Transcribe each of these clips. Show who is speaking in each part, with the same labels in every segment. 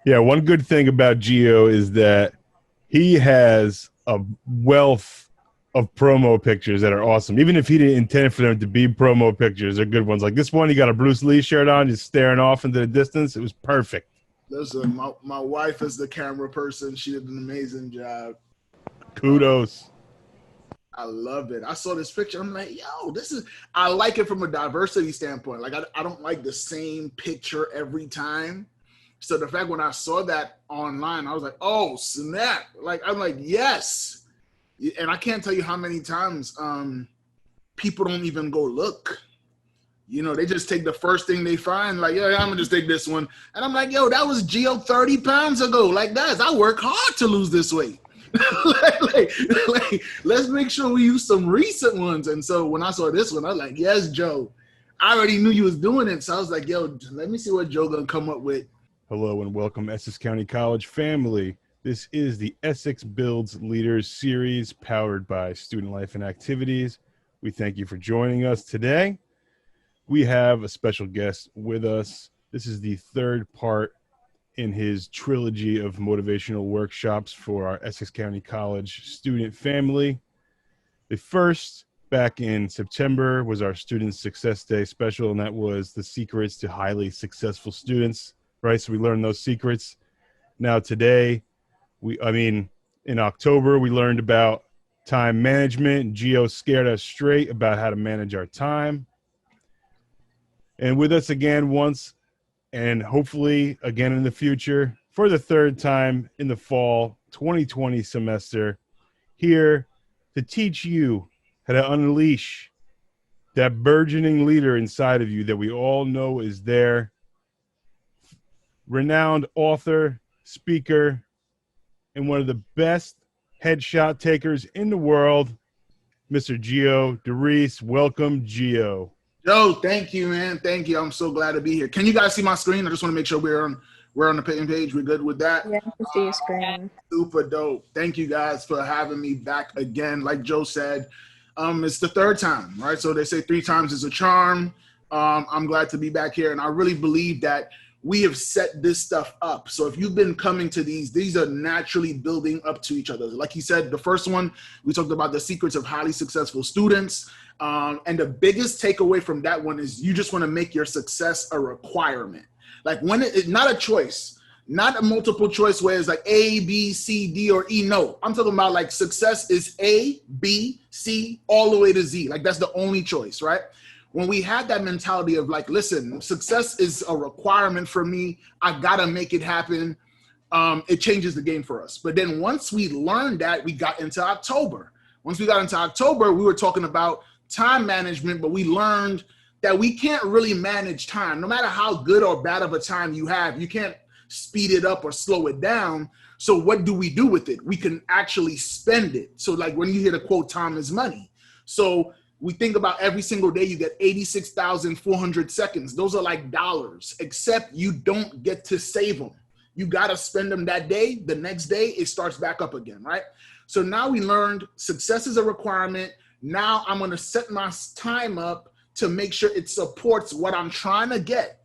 Speaker 1: Yeah, one good thing about Geo is that he has a wealth of promo pictures that are awesome. Even if he didn't intend for them to be promo pictures, they're good ones. Like this one, he got a Bruce Lee shirt on, just staring off into the distance. It was perfect.
Speaker 2: Listen, my wife is the camera person. She did an amazing job.
Speaker 1: Kudos.
Speaker 2: I love it. I saw this picture. I'm like, yo, I like it from a diversity standpoint. Like, I don't like the same picture every time. So the fact when I saw that online, I was like, oh, snap. Like, I'm like, yes. And I can't tell you how many times people don't even go look. You know, they just take the first thing they find. Like, yeah, I'm going to just take this one. And I'm like, yo, that was Geo 30 pounds ago. Like, guys, I work hard to lose this weight. like, let's make sure we use some recent ones. And so when I saw this one, I was like, yes, Joe. I already knew you was doing it. So I was like, yo, let me see what Joe going to come up with.
Speaker 1: Hello and welcome, Essex County College family. This is the Essex Builds Leaders series powered by Student Life and Activities. We thank you for joining us today. We have a special guest with us. This is the third part in his trilogy of motivational workshops for our Essex County College student family. The first, back in September, was our Student Success Day special, and that was the secrets to highly successful students, right? So we learned those secrets. Now today, in October, we learned about time management. Geo scared us straight about how to manage our time. And with us again once, and hopefully again in the future, for the third time in the fall 2020 semester, here to teach you how to unleash that burgeoning leader inside of you that we all know is there. Renowned author, speaker, and one of the best headshot takers in the world, Mr. Geo Derice. Welcome, Geo.
Speaker 2: Joe, thank you, man. Thank you. I'm so glad to be here. Can you guys see my screen? I just want to make sure we're on the page. We're good with that?
Speaker 3: Yeah, I can see your screen.
Speaker 2: Super dope. Thank you guys for having me back again. Like Joe said, it's the third time, right? So they say 3 times is a charm. I'm glad to be back here. And I really believe that we have set this stuff up. So if you've been coming to these are naturally building up to each other. Like he said, the first one, we talked about the secrets of highly successful students. And the biggest takeaway from that one is you just want to make your success a requirement. Like when it's not a choice, not a multiple choice where it's like A, B, C, D, or E. No, I'm talking about like success is A, B, C, all the way to Z. Like that's the only choice, right? When we had that mentality of like, listen, success is a requirement for me. I got to make it happen. It changes the game for us. But then once we learned that, we got into October. Once we got into October, we were talking about time management, but we learned that we can't really manage time. No matter how good or bad of a time you have, you can't speed it up or slow it down. So what do we do with it? We can actually spend it. So like when you hear the quote, time is money. So we think about every single day, you get 86,400 seconds. Those are like dollars, except you don't get to save them. You got to spend them that day. The next day, it starts back up again, right? So now we learned success is a requirement. Now I'm going to set my time up to make sure it supports what I'm trying to get.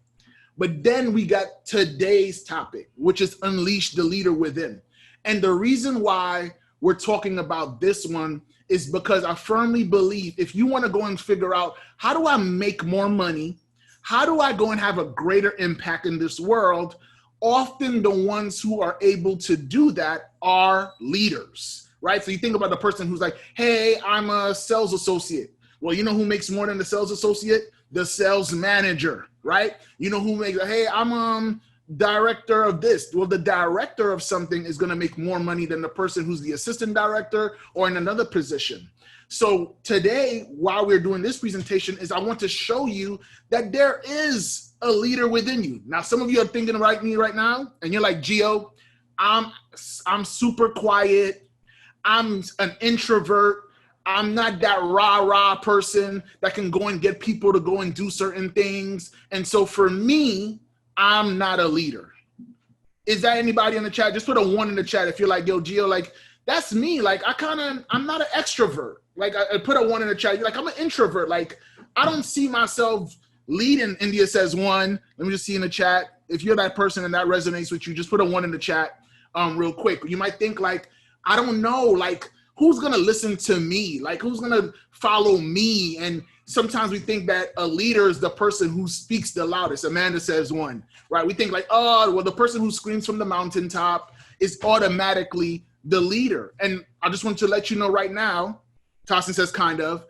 Speaker 2: But then we got today's topic, which is unleash the leader within. And the reason why we're talking about this one is because I firmly believe if you want to go and figure out how do I make more money, how do I go and have a greater impact in this world, often the ones who are able to do that are leaders. Right? So you think about the person who's like, hey, I'm a sales associate. Well, you know who makes more than the sales associate? The sales manager, right? You know who makes, hey, I'm director of this. Well, the director of something is going to make more money than the person who's the assistant director or in another position. So today, while we're doing this presentation, is I want to show you that there is a leader within you. Now, some of you are thinking like me right now, and you're like, Geo, I'm super quiet. I'm an introvert. I'm not that rah-rah person that can go and get people to go and do certain things. And so for me, I'm not a leader. Is that anybody in the chat? Just put a 1 in the chat if you're like, yo, Geo, like, that's me. Like, I'm not an extrovert. Like, I put a 1 in the chat. You're like, I'm an introvert. Like, I don't see myself leading. India says 1. Let me just see in the chat. if you're that person and that resonates with you, just put a 1 in the chat real quick. You might think like, I don't know, like who's going to listen to me? Like who's going to follow me? And sometimes we think that a leader is the person who speaks the loudest. Amanda says 1, right? We think like, oh, well, the person who screams from the mountaintop is automatically the leader. And I just want to let you know right now, Tossin says kind of,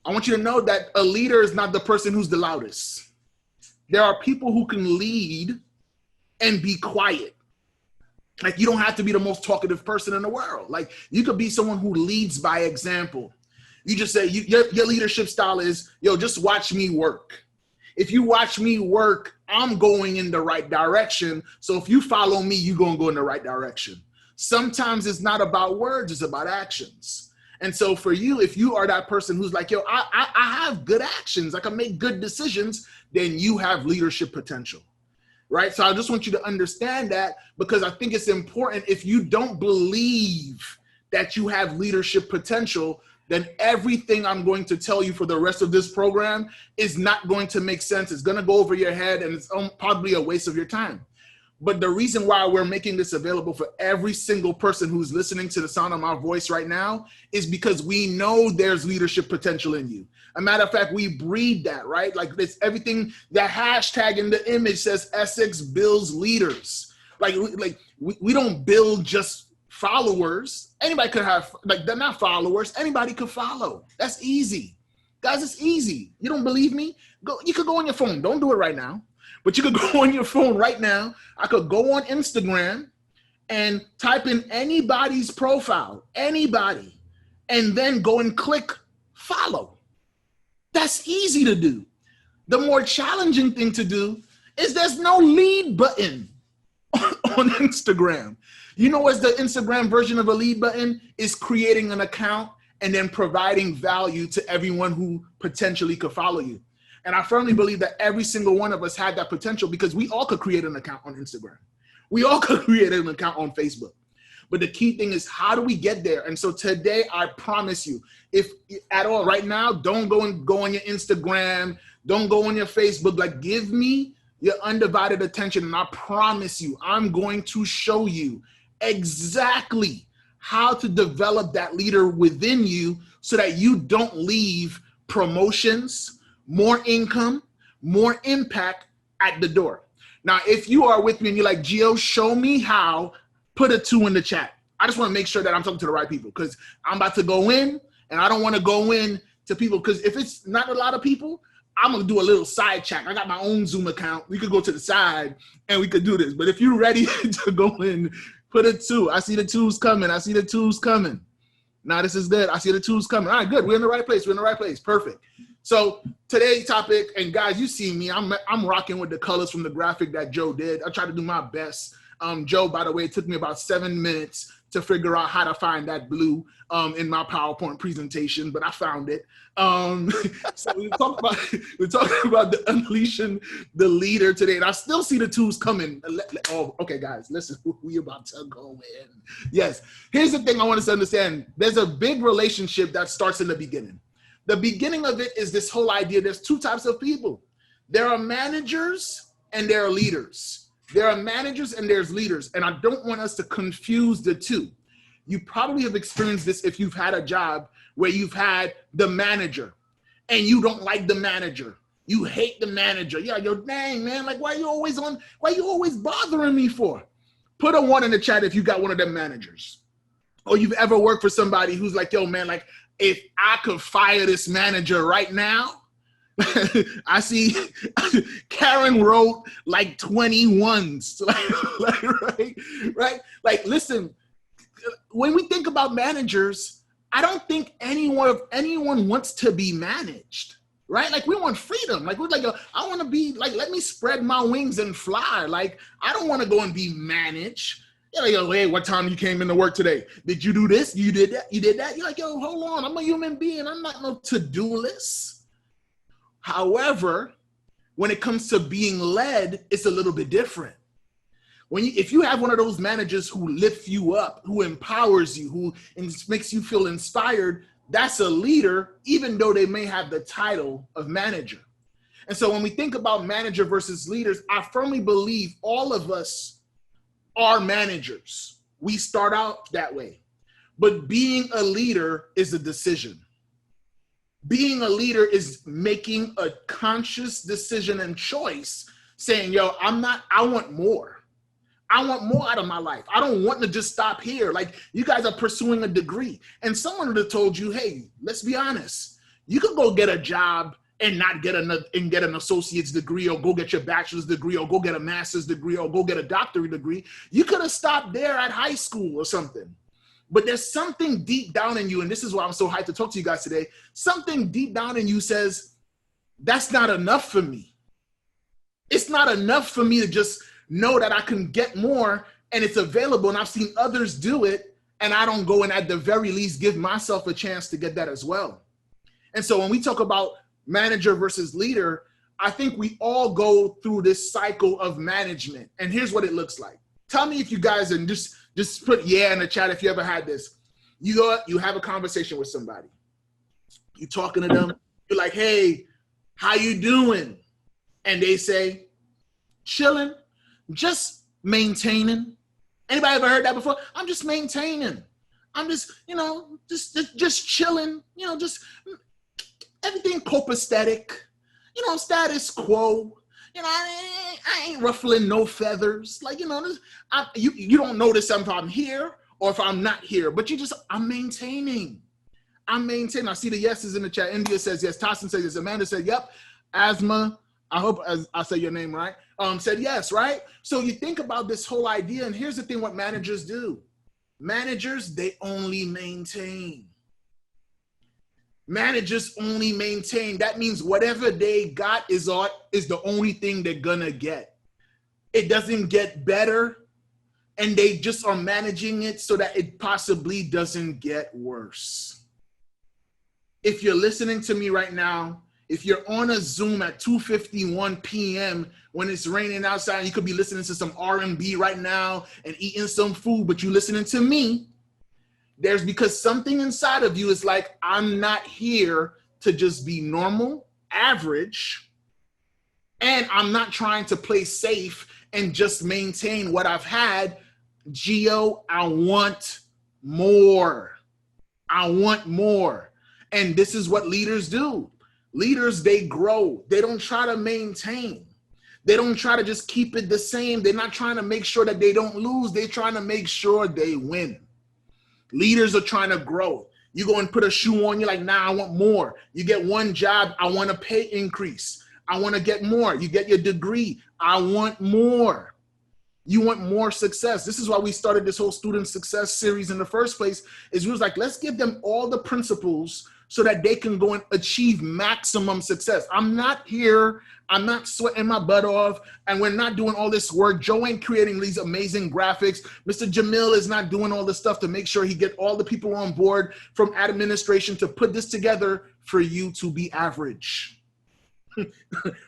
Speaker 2: I want you to know that a leader is not the person who's the loudest. There are people who can lead and be quiet. Like you don't have to be the most talkative person in the world. Like you could be someone who leads by example. You just say your leadership style is, yo, just watch me work. If you watch me work, I'm going in the right direction. So if you follow me, you're going to go in the right direction. Sometimes it's not about words, it's about actions. And so for you, if you are that person who's like, yo, I have good actions, I can make good decisions, then you have leadership potential, right? So I just want you to understand that, because I think it's important. If you don't believe that you have leadership potential, then everything I'm going to tell you for the rest of this program is not going to make sense. It's going to go over your head, and it's probably a waste of your time. But the reason why we're making this available for every single person who's listening to the sound of my voice right now is because we know there's leadership potential in you. A matter of fact, we breed that, right? Like it's everything, the hashtag in the image says Essex Builds Leaders. Like we don't build just followers. Anybody could have, like they're not followers. Anybody could follow. That's easy. Guys, it's easy. You don't believe me? You could go on your phone. Don't do it right now. But you could go on your phone right now. I could go on Instagram and type in anybody's profile, anybody, and then go and click follow. That's easy to do. The more challenging thing to do is there's no lead button on Instagram. You know what's the Instagram version of a lead button? Is creating an account and then providing value to everyone who potentially could follow you. And I firmly believe that every single one of us had that potential, because we all could create an account on Instagram. We all could create an account on Facebook. But the key thing is, how do we get there? And so today, I promise you, if at all right now, don't go on your Instagram, don't go on your Facebook, like give me your undivided attention. And I promise you, I'm going to show you exactly how to develop that leader within you so that you don't leave promotions, more income, more impact at the door. Now, if you are with me and you're like, Geo, show me how, put a 2 in the chat. I just want to make sure that I'm talking to the right people, because I'm about to go in and I don't want to go in to people, because if it's not a lot of people, I'm going to do a little side chat. I got my own Zoom account. We could go to the side and we could do this. But if you're ready to go in, put a 2. I see the 2s coming. I see the 2s coming. Now this is good. I see the 2s coming. All right, good. We're in the right place. We're in the right place. Perfect. So today's topic, and guys, you see me, I'm rocking with the colors from the graphic that Joe did. I tried to do my best. Joe, by the way, it took me about 7 minutes to figure out how to find that blue in my PowerPoint presentation, but I found it. So we're talking about the unleashing the leader today, and I still see the 2s coming. Oh, okay, guys, listen, we about to go in. Yes, here's the thing I want us to understand. There's a big relationship that starts in the beginning. The beginning of it is this whole idea. There's 2 types of people. There are managers and there are leaders. There are managers and there's leaders. And I don't want us to confuse the 2. You probably have experienced this if you've had a job where you've had the manager and you don't like the manager. You hate the manager. Yeah, yo, dang, man, like why you always bothering me for? Put a 1 in the chat if you got one of them managers. Or you've ever worked for somebody who's like, yo, man, like, if I could fire this manager right now, I see Karen wrote like 21s, right? Like, listen, when we think about managers, I don't think anyone wants to be managed, right? Like we want freedom. Like we're like, I want to be like, let me spread my wings and fly. Like I don't want to go and be managed. You're like, yo, hey, what time you came into work today? Did you do this? You did that? You did that? You're like, yo, hold on. I'm a human being. I'm not no to-do list. However, when it comes to being led, it's a little bit different. If you have one of those managers who lifts you up, who empowers you, who makes you feel inspired, that's a leader, even though they may have the title of manager. And so when we think about manager versus leaders, I firmly believe all of us are managers. We start out that way. But being a leader is a decision. Being a leader is making a conscious decision and choice, saying, yo, I want more. I want more out of my life. I don't want to just stop here. Like, you guys are pursuing a degree, and someone would have told you, hey, let's be honest. You could go get a job and not get an associate's degree, or go get your bachelor's degree, or go get a master's degree, or go get a doctorate degree. You could have stopped there at high school or something. But there's something deep down in you, and this is why I'm so hyped to talk to you guys today. Something deep down in you says, that's not enough for me. It's not enough for me to just know that I can get more and it's available, and I've seen others do it, and I don't go and at the very least give myself a chance to get that as well. And so when we talk about manager versus leader, I think we all go through this cycle of management. And here's what it looks like. Tell me if you guys, and just put yeah in the chat if you ever had this. You have a conversation with somebody. You're talking to them. You're like, hey, how you doing? And they say, chilling, just maintaining. Anybody ever heard that before? I'm just maintaining. I'm just, just chilling, just everything copacetic, status quo. I ain't ruffling no feathers. Like, you don't notice if I'm here or if I'm not here, but I'm maintaining. I see the yeses in the chat. India says yes. Tyson says yes. Amanda said, yep. Asma, I hope I say your name right, said yes, right? So you think about this whole idea, and here's the thing what managers do. Managers, they only maintain. Managers only maintain. That means whatever they got is the only thing they're gonna get. It doesn't get better, and they just are managing it so that it possibly doesn't get worse. If you're listening to me right now, if you're on a Zoom at 2:51 p.m. when it's raining outside, you could be listening to some R&B right now and eating some food, but you're listening to me, there's because something inside of you is like, I'm not here to just be normal, average, and I'm not trying to play safe and just maintain what I've had. Geo, I want more. I want more. And this is what leaders do. Leaders, they grow. They don't try to maintain. They don't try to just keep it the same. They're not trying to make sure that they don't lose. They're trying to make sure they win. Leaders are trying to grow. You go and put a shoe on, you're like, nah, I want more. You get one job, I want a pay increase. I want to get more. You get your degree, I want more. You want more success. This is why we started this whole student success series in the first place, is we was like, let's give them all the principles so that they can go and achieve maximum success. I'm not sweating my butt off, and we're not doing all this work. Joe ain't creating these amazing graphics. Mr. Jamil is not doing all this stuff to make sure he get all the people on board from administration to put this together for you to be average.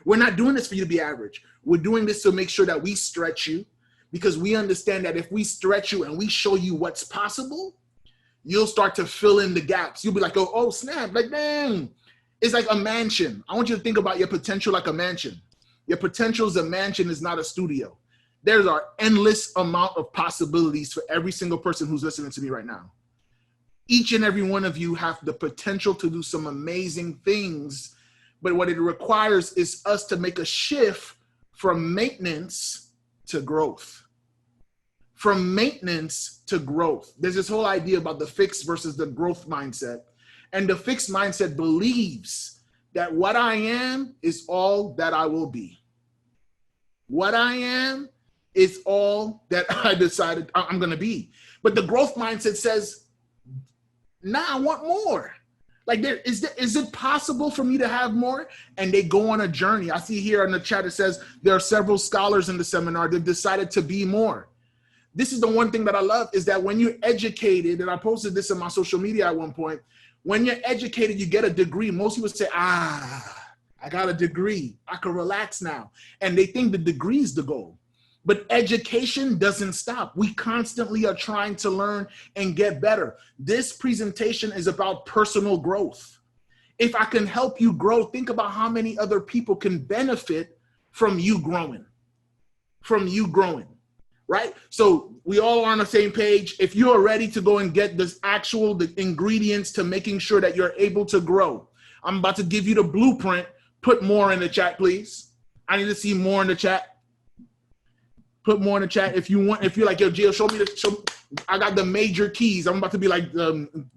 Speaker 2: We're not doing this for you to be average. We're doing this to make sure that we stretch you, because we understand that if we stretch you and we show you what's possible, you'll start to fill in the gaps. You'll be like, oh snap, like, dang. It's like a mansion. I want you to think about your potential like a mansion. Your potential is a mansion, is not a studio. There's an endless amount of possibilities for every single person who's listening to me right now. Each and every one of you have the potential to do some amazing things, but what it requires is us to make a shift from maintenance to growth. From maintenance to growth. There's this whole idea about the fixed versus the growth mindset. And the fixed mindset believes that what I am is all that I will be. What I am is all that I decided I'm going to be. But the growth mindset says, nah, I want more. Like, is it possible for me to have more? And they go on a journey. I see here in the chat, it says there are several scholars in the seminar that decided to be more. This is the one thing that I love, is that when you're educated, and I posted this on my social media at one point, when you're educated, you get a degree. Most people say, I got a degree. I can relax now. And they think the degree is the goal. But education doesn't stop. We constantly are trying to learn and get better. This presentation is about personal growth. If I can help you grow, think about how many other people can benefit from you growing, right? So we all are on the same page. If you are ready to go and get the ingredients to making sure that you're able to grow, I'm about to give you the blueprint. Put more in the chat, please. I need to see more in the chat. Put more in the chat if you want. If you're like, yo, Gio, show me I got the major keys. I'm about to be like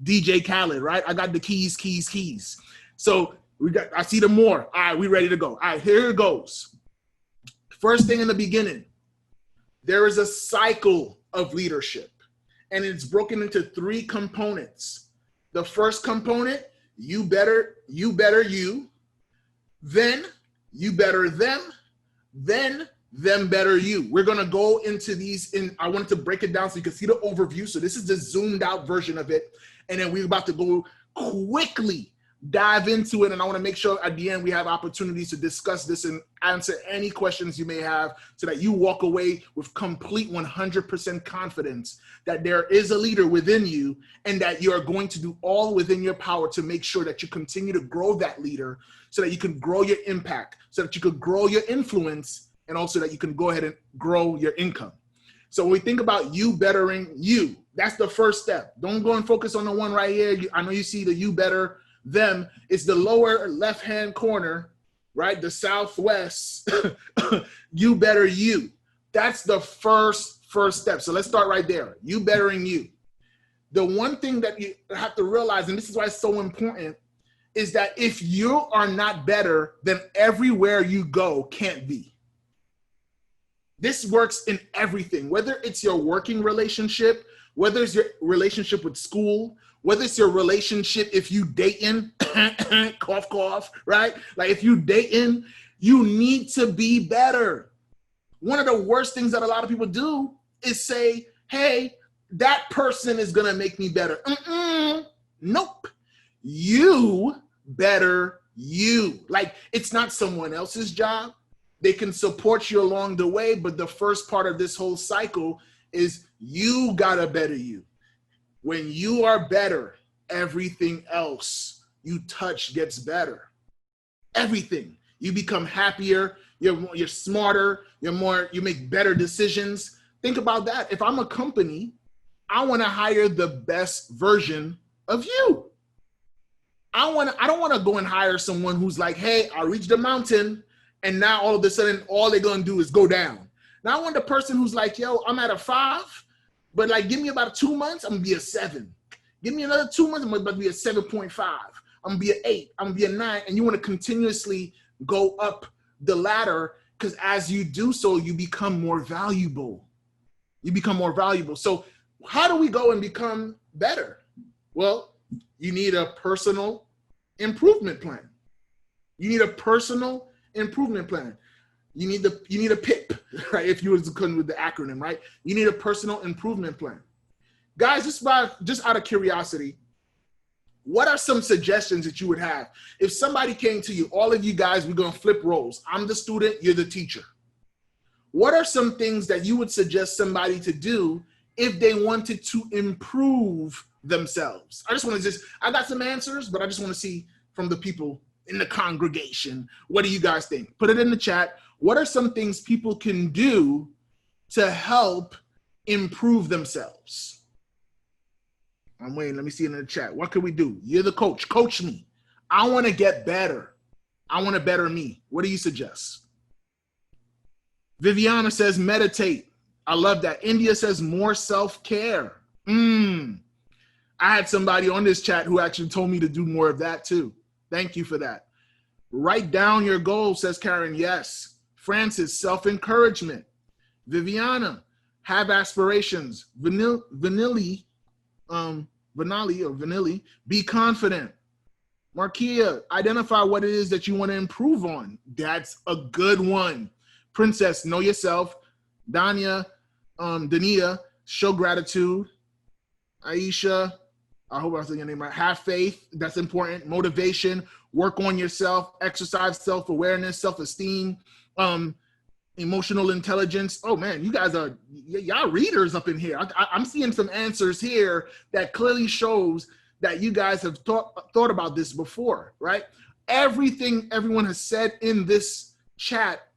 Speaker 2: DJ Khaled, right? I got the keys. So I see the more. All right, we ready to go. All right, here it goes. First thing in the beginning, there is a cycle of leadership, and it's broken into 3 components. The first component, you better you, then you better them, then them better you. We're going to go into these I wanted to break it down so you can see the overview. So this is the zoomed out version of it. And then we're about to go quickly dive into it. And I want to make sure at the end we have opportunities to discuss this and answer any questions you may have so that you walk away with complete 100% confidence that there is a leader within you and that you are going to do all within your power to make sure that you continue to grow that leader so that you can grow your impact, so that you could grow your influence, and also that you can go ahead and grow your income. So when we think about you bettering you, that's the first step. Don't go and focus on the one right here. I know you see the you better them. It's the lower left-hand corner, right? The southwest. You better you. That's the first step. So let's start right there. You bettering you. The one thing that you have to realize, and this is why it's so important, is that if you are not better, then everywhere you go can't be. This works in everything, whether it's your working relationship, whether it's your relationship with school, whether it's your relationship, if you dating, cough, cough, right? Like if you dating, you need to be better. One of the worst things that a lot of people do is say, hey, that person is going to make me better. Nope. You better you. Like it's not someone else's job. They can support you along the way, but the first part of this whole cycle is you gotta better you. When you are better, everything else you touch gets better. Everything. You become happier, you're smarter, you make better decisions. Think about that. If I'm a company, I wanna hire the best version of you. I don't wanna go and hire someone who's like, hey, I reached the mountain, and now all of a sudden, all they're gonna do is go down. Now I want the person who's like, yo, I'm at a 5, but like, give me about 2 months, I'm gonna be a 7. Give me another 2 months, I'm about to be a 7.5. I'm gonna be an 8, I'm gonna be a 9. And you wanna continuously go up the ladder because as you do so, you become more valuable. So how do we go and become better? Well, you need a personal improvement plan. You need a PIP, right? If you was to come with the acronym, right? You need a personal improvement plan. Guys, just out of curiosity, what are some suggestions that you would have? If somebody came to you, all of you guys, we're going to flip roles. I'm the student, you're the teacher. What are some things that you would suggest somebody to do if they wanted to improve themselves? I got some answers, but I just want to see from the people in the congregation, what do you guys think? Put it in the chat. What are some things people can do to help improve themselves? I'm waiting. Let me see it in the chat. What can we do? You're the coach. Coach me. I want to get better. I want to better me. What do you suggest? Viviana says meditate. I love that. India says more self-care. I had somebody on this chat who actually told me to do more of that too. Thank you for that. Write down your goals, says Karen. Yes. Francis, self-encouragement. Viviana, have aspirations. Vanilli, be confident. Markia, identify what it is that you want to improve on. That's a good one. Princess, know yourself. Dania, Dania, show gratitude. Aisha, I hope I'm saying your name right. Have faith. That's important. Motivation. Work on yourself. Exercise self-awareness, self-esteem, emotional intelligence. Oh man, you guys are y'all readers up in here. I'm seeing some answers here that clearly shows that you guys have thought about this before, right? Everything everyone has said in this chat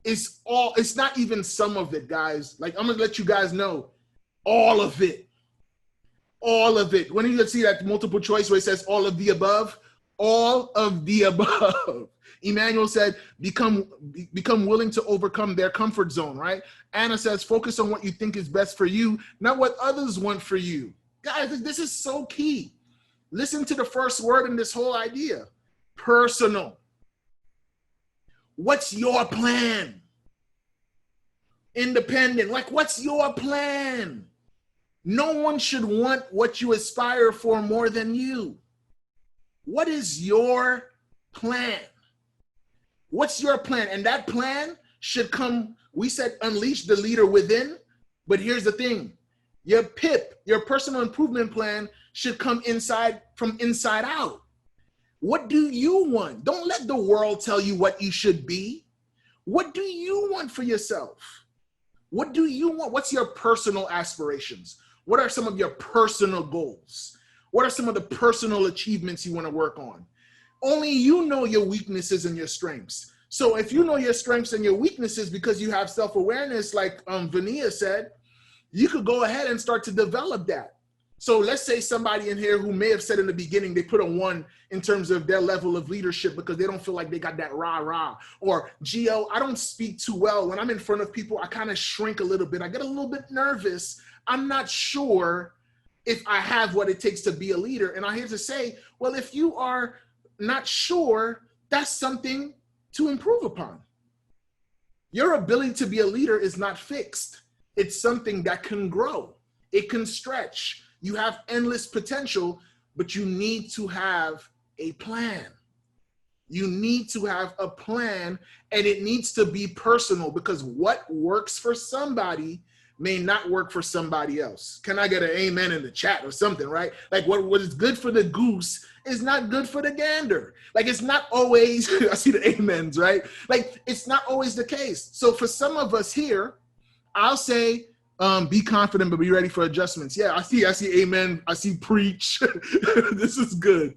Speaker 2: is all, it's not even some of it, guys. Like, I'm gonna let you guys know, all of it. All of it. When you see that multiple choice where it says all of the above, all of the above. Emmanuel said, become willing to overcome their comfort zone, right? Anna says, focus on what you think is best for you, not what others want for you. Guys, this is so key. Listen to the first word in this whole idea. Personal. What's your plan? Independent. Like, what's your plan? No one should want what you aspire for more than you. What is your plan? What's your plan? And that plan should come, we said unleash the leader within, but here's the thing. Your PIP, your personal improvement plan, should come from inside out. What do you want? Don't let the world tell you what you should be. What do you want for yourself? What do you want? What's your personal aspirations? What are some of your personal goals? What are some of the personal achievements you want to work on? Only you know your weaknesses and your strengths. So if you know your strengths and your weaknesses because you have self-awareness, like Vania said, you could go ahead and start to develop that. So let's say somebody in here who may have said in the beginning, they put a 1 in terms of their level of leadership because they don't feel like they got that rah-rah. Or, Geo, I don't speak too well. When I'm in front of people, I kind of shrink a little bit. I get a little bit nervous. I'm not sure if I have what it takes to be a leader. And I'm here to say, well, if you are not sure, that's something to improve upon. Your ability to be a leader is not fixed. It's something that can grow. It can stretch. You have endless potential, but you need to have a plan. You need to have a plan, and it needs to be personal, because what works for somebody may not work for somebody else. Can I get an amen in the chat or something, right? Like what is good for the goose is not good for the gander. Like, it's not always, I see the amens, right? Like, it's not always the case. So for some of us here, I'll say, be confident, but be ready for adjustments. Yeah, I see amen. I see preach. This is good.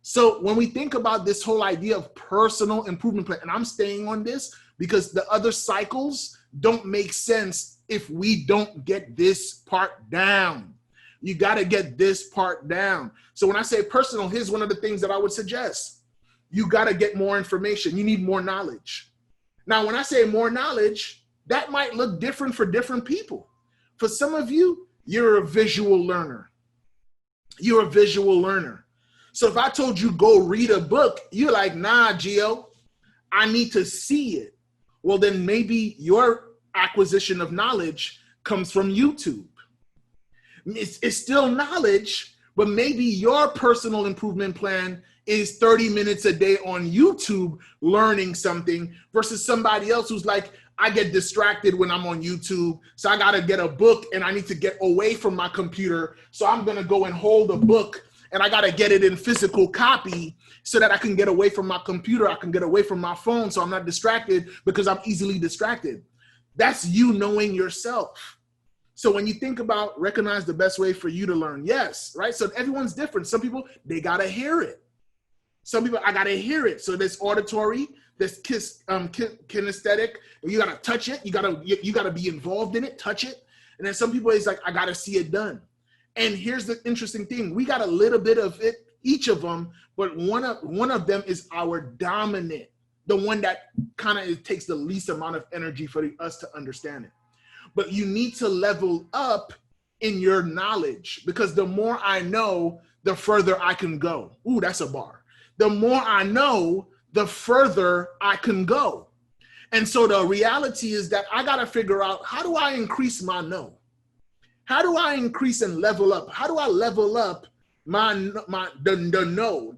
Speaker 2: So when we think about this whole idea of personal improvement plan, and I'm staying on this because the other cycles don't make sense if we don't get this part down. You got to get this part down. So when I say personal, here's one of the things that I would suggest. You got to get more information. You need more knowledge. Now, when I say more knowledge, that might look different for different people. For some of you, you're a visual learner. You're a visual learner. So if I told you go read a book, you're like, nah, Geo, I need to see it. Well, then maybe your acquisition of knowledge comes from YouTube. It's still knowledge, but maybe your personal improvement plan is 30 minutes a day on YouTube learning something versus somebody else who's like, I get distracted when I'm on YouTube, so I gotta get a book and I need to get away from my computer. So I'm gonna go and hold a book and I gotta get it in physical copy so that I can get away from my computer, I can get away from my phone so I'm not distracted because I'm easily distracted. That's you knowing yourself. So when you think about recognize the best way for you to learn, yes, right? So everyone's different. Some people, they gotta hear it. Some people, I gotta hear it. So there's auditory, there's kinesthetic. You gotta touch it. You gotta be involved in it, touch it. And then some people, it's like, I gotta see it done. And here's the interesting thing. We got a little bit of it, each of them, but one of them is our dominant, the one that kind of takes the least amount of energy for us to understand it. But you need to level up in your knowledge, because the more I know, the further I can go. Ooh, that's a bar. The more I know, the further I can go. And so the reality is that I got to figure out, how do I increase my know? How do I increase and level up? How do I level up the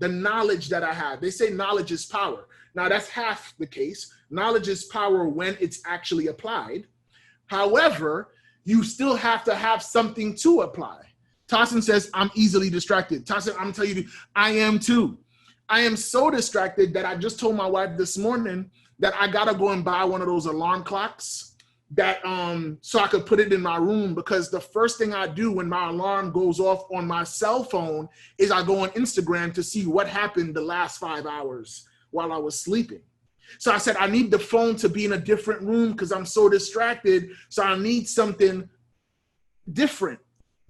Speaker 2: knowledge that I have? They say knowledge is power. Now that's half the case. Knowledge is power when it's actually applied. However, you still have to have something to apply. Tossin says, I'm easily distracted. Tossin, I'm telling you, I am too. I am so distracted that I just told my wife this morning that I gotta go and buy one of those alarm clocks that so I could put it in my room, because the first thing I do when my alarm goes off on my cell phone is I go on Instagram to see what happened the last 5 hours while I was sleeping. So I said, I need the phone to be in a different room because I'm so distracted. So I need something different.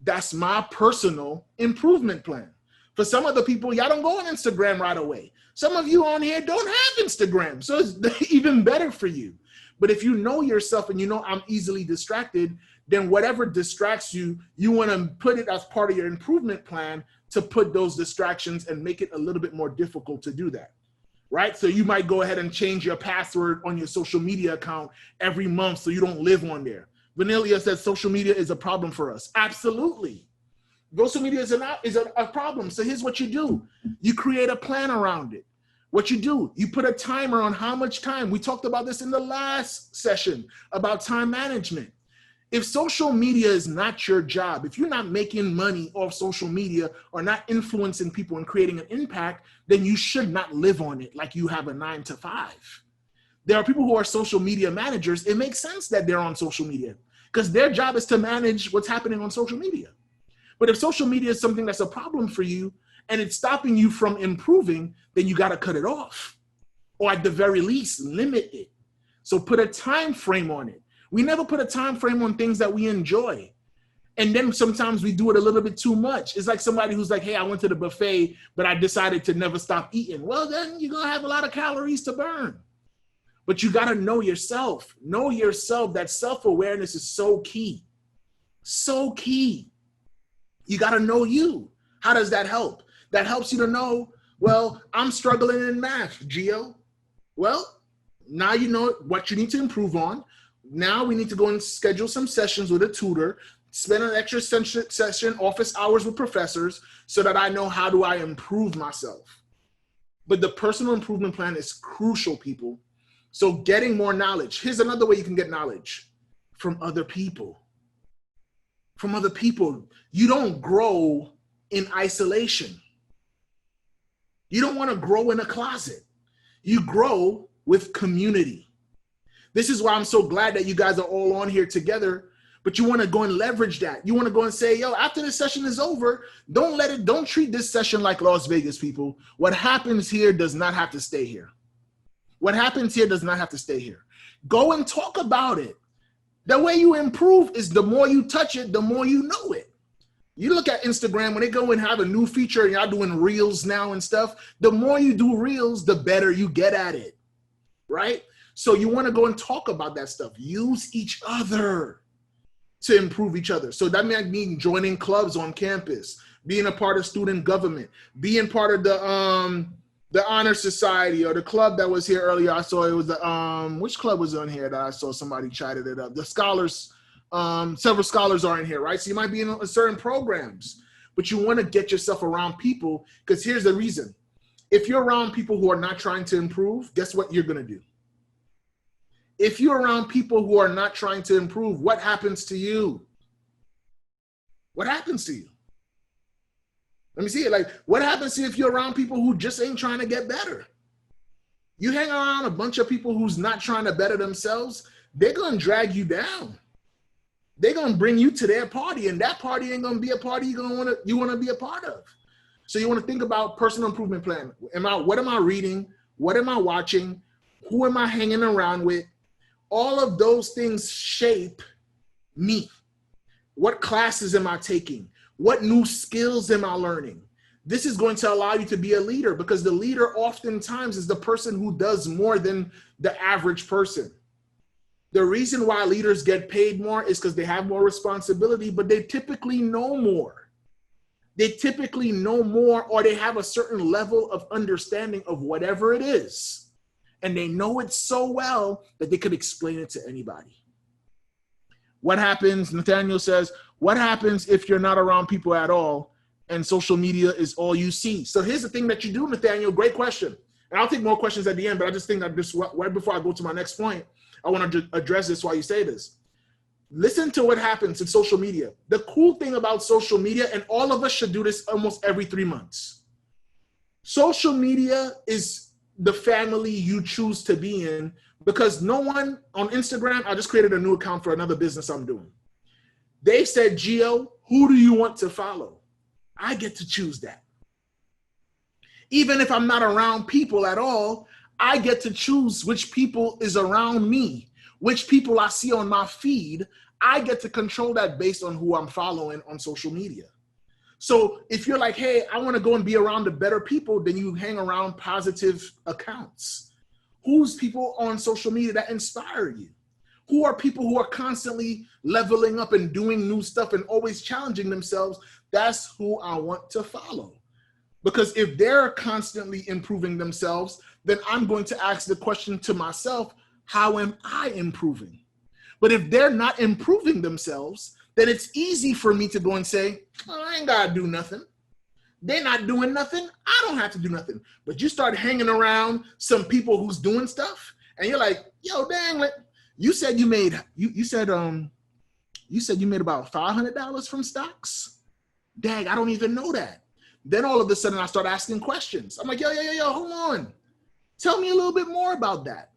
Speaker 2: That's my personal improvement plan. For some other people, y'all don't go on Instagram right away. Some of you on here don't have Instagram, so it's even better for you. But if you know yourself and you know I'm easily distracted, then whatever distracts you, you want to put it as part of your improvement plan to put those distractions and make it a little bit more difficult to do that, right? So you might go ahead and change your password on your social media account every month so you don't live on there. Vanilla says social media is a problem for us. Absolutely. Social media is a problem. So here's what you do. You create a plan around it. What you do, you put a timer on how much time. We talked about this in the last session about time management. If social media is not your job, if you're not making money off social media or not influencing people and creating an impact, then you should not live on it like you have a 9 to 5. There are people who are social media managers. It makes sense that they're on social media because their job is to manage what's happening on social media. But if social media is something that's a problem for you and it's stopping you from improving, then you got to cut it off, or at the very least, limit it. So put a time frame on it. We never put a time frame on things that we enjoy. And then sometimes we do it a little bit too much. It's like somebody who's like, hey, I went to the buffet, but I decided to never stop eating. Well, then you're going to have a lot of calories to burn. But you got to know yourself. Know yourself. That self-awareness is so key. So key. You got to know you. How does that help? That helps you to know, well, I'm struggling in math, Geo. Well, now you know what you need to improve on. Now we need to go and schedule some sessions with a tutor, spend an extra session, office hours with professors, so that I know how do I improve myself. But the personal improvement plan is crucial, people. So getting more knowledge. Here's another way you can get knowledge: from other people. From other people. You don't grow in isolation. You don't want to grow in a closet. You grow with community. This is why I'm so glad that you guys are all on here together, but you want to go and leverage that. You want to go and say, yo, after this session is over, don't treat this session like Las Vegas, people. What happens here does not have to stay here. What happens here does not have to stay here. Go and talk about it. The way you improve is the more you touch it, the more you know it. You look at Instagram, when they go and have a new feature and y'all doing reels now and stuff, the more you do reels, the better you get at it, right? So you want to go and talk about that stuff. Use each other to improve each other. So that might mean joining clubs on campus, being a part of student government, being part of the honor society or the club that was here earlier. I saw it was the which club was on here that I saw somebody chatted it up. The scholars. Several scholars are in here, right? So you might be in certain programs, but you want to get yourself around people, because here's the reason. If you're around people who are not trying to improve, guess what you're going to do? If you're around people who are not trying to improve, what happens to you? What happens to you? Let me see it. Like, what happens to you if you're around people who just ain't trying to get better? You hang around a bunch of people who's not trying to better themselves, they're going to drag you down. They're going to bring you to their party, and that party ain't going to be a party you want to be a part of. So you want to think about personal improvement plan. What am I reading? What am I watching? Who am I hanging around with? All of those things shape me. What classes am I taking? What new skills am I learning? This is going to allow you to be a leader, because the leader oftentimes is the person who does more than the average person. The reason why leaders get paid more is because they have more responsibility, but they typically know more. They typically know more, or they have a certain level of understanding of whatever it is. And they know it so well that they could explain it to anybody. What happens, Nathaniel says, what happens if you're not around people at all and social media is all you see? So here's the thing that you do, Nathaniel. Great question. And I'll take more questions at the end, but I just think that this, right before I go to my next point, I want to address this while you say this. Listen to what happens in social media. The cool thing about social media, and all of us should do this almost every 3 months. Social media is the family you choose to be in because no one on Instagram, I just created a new account for another business I'm doing. They said, Geo, who do you want to follow? I get to choose that. Even if I'm not around people at all, I get to choose which people is around me, which people I see on my feed. I get to control that based on who I'm following on social media. So if you're like, hey, I want to go and be around the better people, then you hang around positive accounts. Who's people on social media that inspire you? Who are people who are constantly leveling up and doing new stuff and always challenging themselves? That's who I want to follow. Because if they're constantly improving themselves, then I'm going to ask the question to myself, how am I improving? But if they're not improving themselves, then it's easy for me to go and say, oh, I ain't got to do nothing. They're not doing nothing. I don't have to do nothing. But you start hanging around some people who's doing stuff, and you're like, yo, dang, you said you made about $500 from stocks? Dang, I don't even know that. Then all of a sudden I start asking questions. I'm like, yo, hold on. Tell me a little bit more about that.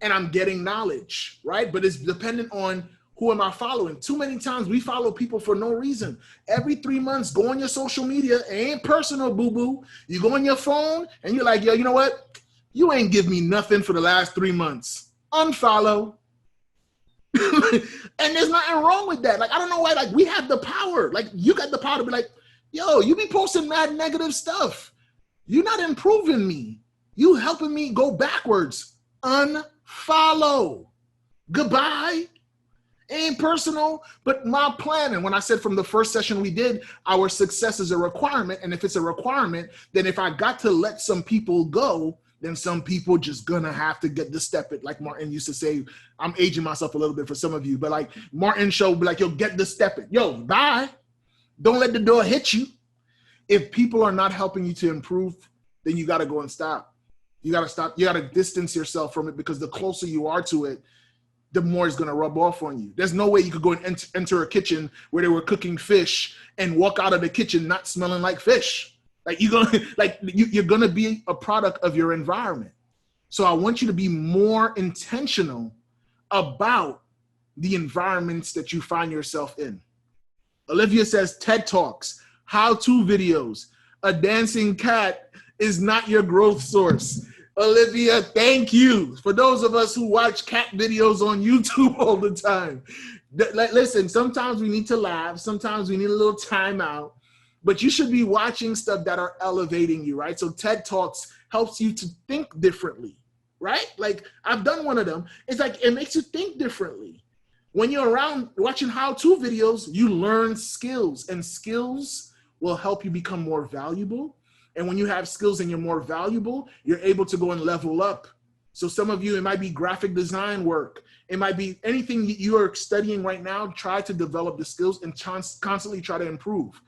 Speaker 2: And I'm getting knowledge, right? But it's dependent on who am I following. Too many times we follow people for no reason. Every 3 months, go on your social media. It ain't personal, boo-boo. You go on your phone and you're like, yo, you know what? You ain't give me nothing for the last 3 months. Unfollow. And there's nothing wrong with that. Like, I don't know why, like, we have the power. Like, you got the power to be like, yo, you be posting mad negative stuff. You're not improving me. You helping me go backwards. Unfollow. Goodbye. Ain't personal, but my plan. And when I said from the first session we did, our success is a requirement. And if it's a requirement, then if I got to let some people go, then some people just gonna have to get the step it. Like Martin used to say, I'm aging myself a little bit for some of you, but like Martin show, be like, yo, get the step it. Yo, bye. Don't let the door hit you. If people are not helping you to improve, then you got to go and stop. You got to stop. You got to distance yourself from it, because the closer you are to it, the more it's going to rub off on you. There's no way you could go and enter a kitchen where they were cooking fish and walk out of the kitchen not smelling like fish. Like you're going to be a product of your environment. So I want you to be more intentional about the environments that you find yourself in. Olivia says TED Talks, how-to videos. A dancing cat is not your growth source. Olivia, thank you. For those of us who watch cat videos on YouTube all the time. Listen, sometimes we need to laugh. Sometimes we need a little time out. But you should be watching stuff that are elevating you, right? So TED Talks helps you to think differently, right? Like I've done one of them. It's like it makes you think differently. When you're around watching how-to videos, you learn skills, and skills will help you become more valuable. And when you have skills and you're more valuable, you're able to go and level up. So some of you, it might be graphic design work. It might be anything you are studying right now. Try to develop the skills and constantly try to improve.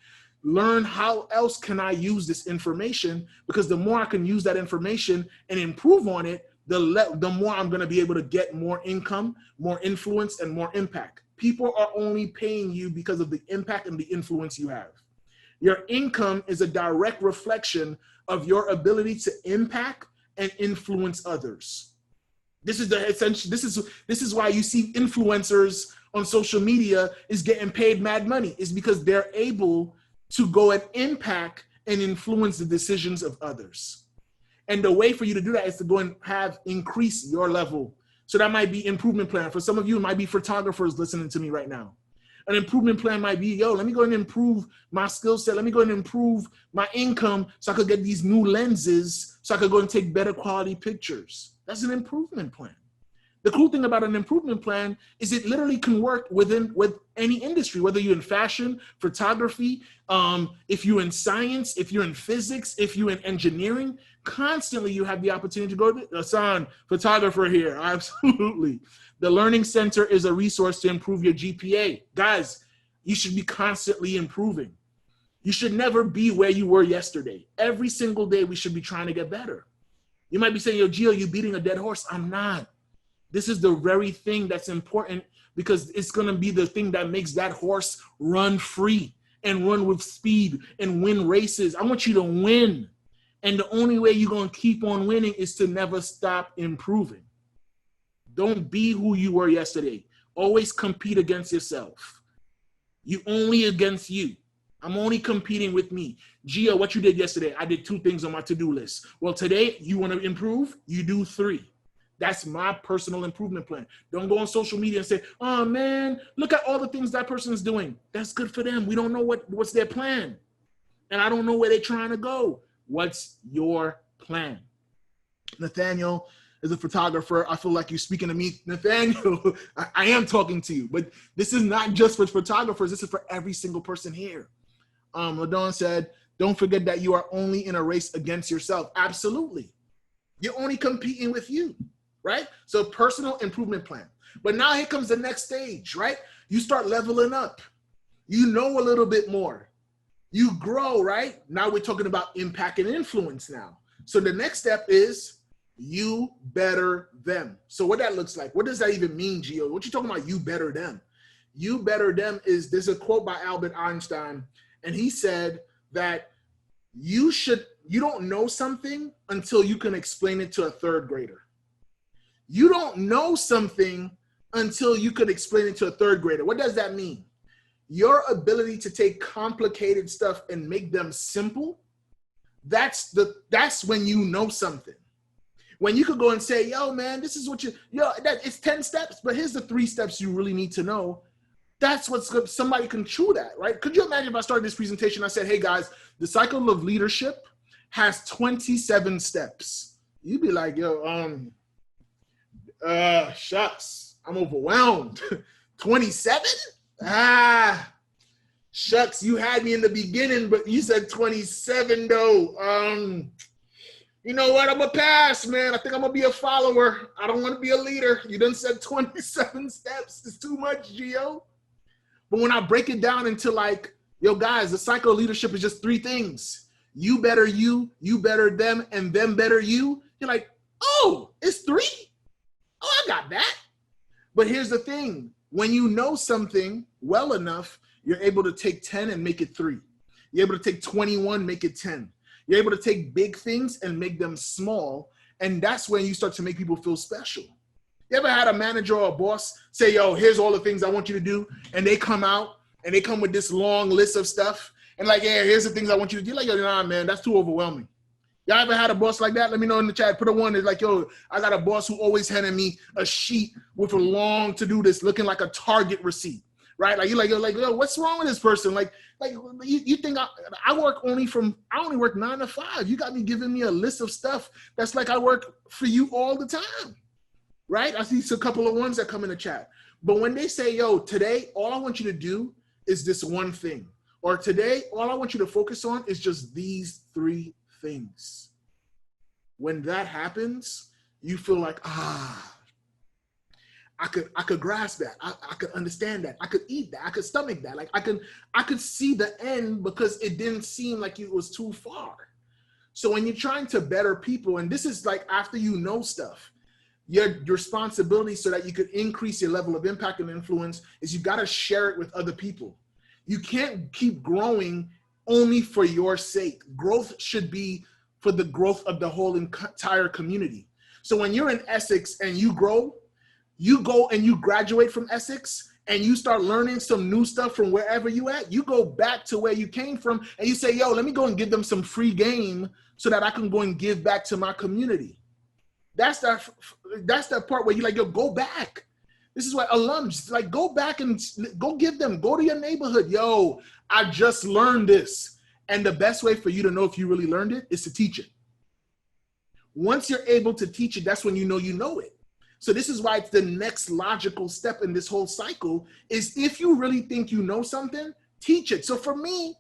Speaker 2: Learn how else can I use this information, because the more I can use that information and improve on it, the more I'm going to be able to get more income, more influence, and more impact. People are only paying you because of the impact and the influence you have. Your income is a direct reflection of your ability to impact and influence others. This is the essential. This is why you see influencers on social media is getting paid mad money. Is because they're able to go and impact and influence the decisions of others. And the way for you to do that is to go and increase your level. So that might be improvement plan. For some of you, it might be photographers listening to me right now. An improvement plan might be, yo, let me go and improve my skill set. Let me go and improve my income so I could get these new lenses so I could go and take better quality pictures. That's an improvement plan. The cool thing about an improvement plan is it literally can work with any industry, whether you're in fashion, photography, if you're in science, if you're in physics, if you're in engineering. Constantly you have the opportunity to go to Hassan, photographer here. Absolutely. The Learning Center is a resource to improve your GPA. Guys, you should be constantly improving. You should never be where you were yesterday. Every single day we should be trying to get better. You might be saying, yo, Geo, you're beating a dead horse. I'm not. This is the very thing that's important, because it's going to be the thing that makes that horse run free and run with speed and win races. I want you to win. And the only way you're going to keep on winning is to never stop improving. Don't be who you were yesterday. Always compete against yourself. You only against you. I'm only competing with me. Geo, what you did yesterday, I did 2 things on my to-do list. Well, today, you want to improve? You do 3. That's my personal improvement plan. Don't go on social media and say, oh, man, look at all the things that person is doing. That's good for them. We don't know what's their plan. And I don't know where they're trying to go. What's your plan? Nathaniel is a photographer. I feel like you're speaking to me. Nathaniel, I am talking to you. But this is not just for photographers. This is for every single person here. LaDawn said, don't forget that you are only in a race against yourself. Absolutely. You're only competing with you, right? So personal improvement plan. But now here comes the next stage, right? You start leveling up. You know a little bit more. You grow, right? Now we're talking about impact and influence now. So the next step is you better them. So what that looks like, what does that even mean, Geo? What you talking about, you better them? You better them is, there's a quote by Albert Einstein, and he said that you don't know something until you can explain it to a 3rd grader. You don't know something until you can explain it to a 3rd grader. What does that mean? Your ability to take complicated stuff and make them simple, that's when you know something. When you could go and say, yo, man, this is what it's 10 steps, but here's the 3 steps you really need to know. That's what's good. Somebody can chew that, right? Could you imagine if I started this presentation, I said, hey guys, the cycle of leadership has 27 steps. You'd be like, yo, shucks, I'm overwhelmed. 27? Shucks, you had me in the beginning, but you said 27 though. You know what? I'm gonna pass, man. I think I'm gonna be a follower. I don't want to be a leader. You done said 27 steps. It's too much, Geo. But when I break it down into like, yo, guys, the cycle of leadership is just 3 things. You better them, and them better you. You're like, oh, it's 3? Oh, I got that. But here's the thing. When you know something well enough, you're able to take 10 and make it 3. You're able to take 21, make it 10. You're able to take big things and make them small. And that's when you start to make people feel special. You ever had a manager or a boss say, yo, here's all the things I want you to do. And they come out and they come with this long list of stuff. And like, yeah, here's the things I want you to do. Like, yo, nah, man, that's too overwhelming. Y'all ever had a boss like that? Let me know in the chat. Put a 1. It's like, yo, I got a boss who always handed me a sheet with a long to-do list looking like a Target receipt, right? Like, you're like, yo, what's wrong with this person? Like you think I only work 9 to 5. You got me giving me a list of stuff that's like I work for you all the time, right? I see a couple of ones that come in the chat. But when they say, yo, today, all I want you to do is this one thing. Or today, all I want you to focus on is just these 3 things. When that happens, you feel like, I could grasp that. I could understand that. I could eat that. I could stomach that. Like I could see the end because it didn't seem like it was too far. So when you're trying to better people, and this is like after you know stuff, your responsibility so that you could increase your level of impact and influence is you got to share it with other people. You can't keep growing only for your sake. Growth should be for the growth of the whole entire community. So when you're in Essex and you grow, you go and you graduate from Essex and you start learning some new stuff from wherever you at, you go back to where you came from and you say, yo, let me go and give them some free game so that I can go and give back to my community. That's that part where you're like, yo, go back. This is why alums, like, go back and go to your neighborhood. Yo, I just learned this. And the best way for you to know if you really learned it is to teach it. Once you're able to teach it, that's when you know it. So this is why it's the next logical step in this whole cycle is if you really think you know something, teach it. So for me,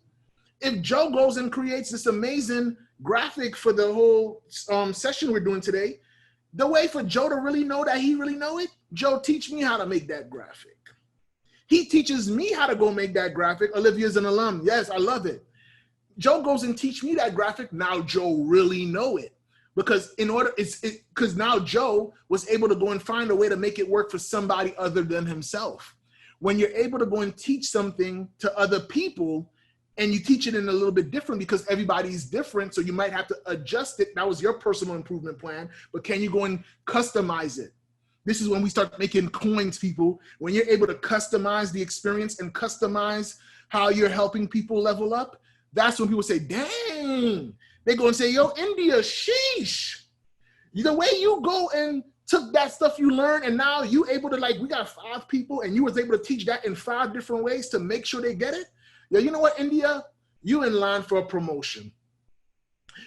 Speaker 2: if Joe goes and creates this amazing graphic for the whole session we're doing today, the way for Joe to really know that he really know it, Joe, teach me how to make that graphic. He teaches me how to go make that graphic. Olivia's an alum. Yes, I love it. Joe goes and teach me that graphic. Now Joe really know it. Because because now Joe was able to go and find a way to make it work for somebody other than himself. When you're able to go and teach something to other people and you teach it in a little bit different because everybody's different, so you might have to adjust it. That was your personal improvement plan, but can you go and customize it? This is when we start making coins, people. When you're able to customize the experience and customize how you're helping people level up, that's when people say, dang. They go and say, yo, India, sheesh. The way you go and took that stuff you learned and now you able to, like, we got 5 people and you was able to teach that in 5 different ways to make sure they get it. Yeah, you know what, India? You in line for a promotion.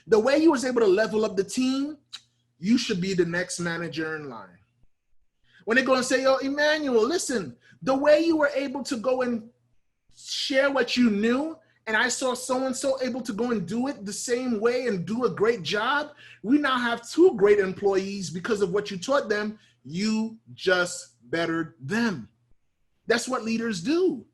Speaker 2: The way you was able to level up the team, you should be the next manager in line. When they go and say, yo, Emmanuel, listen, the way you were able to go and share what you knew, and I saw so-and-so able to go and do it the same way and do a great job, we now have 2 great employees because of what you taught them. You just bettered them. That's what leaders do.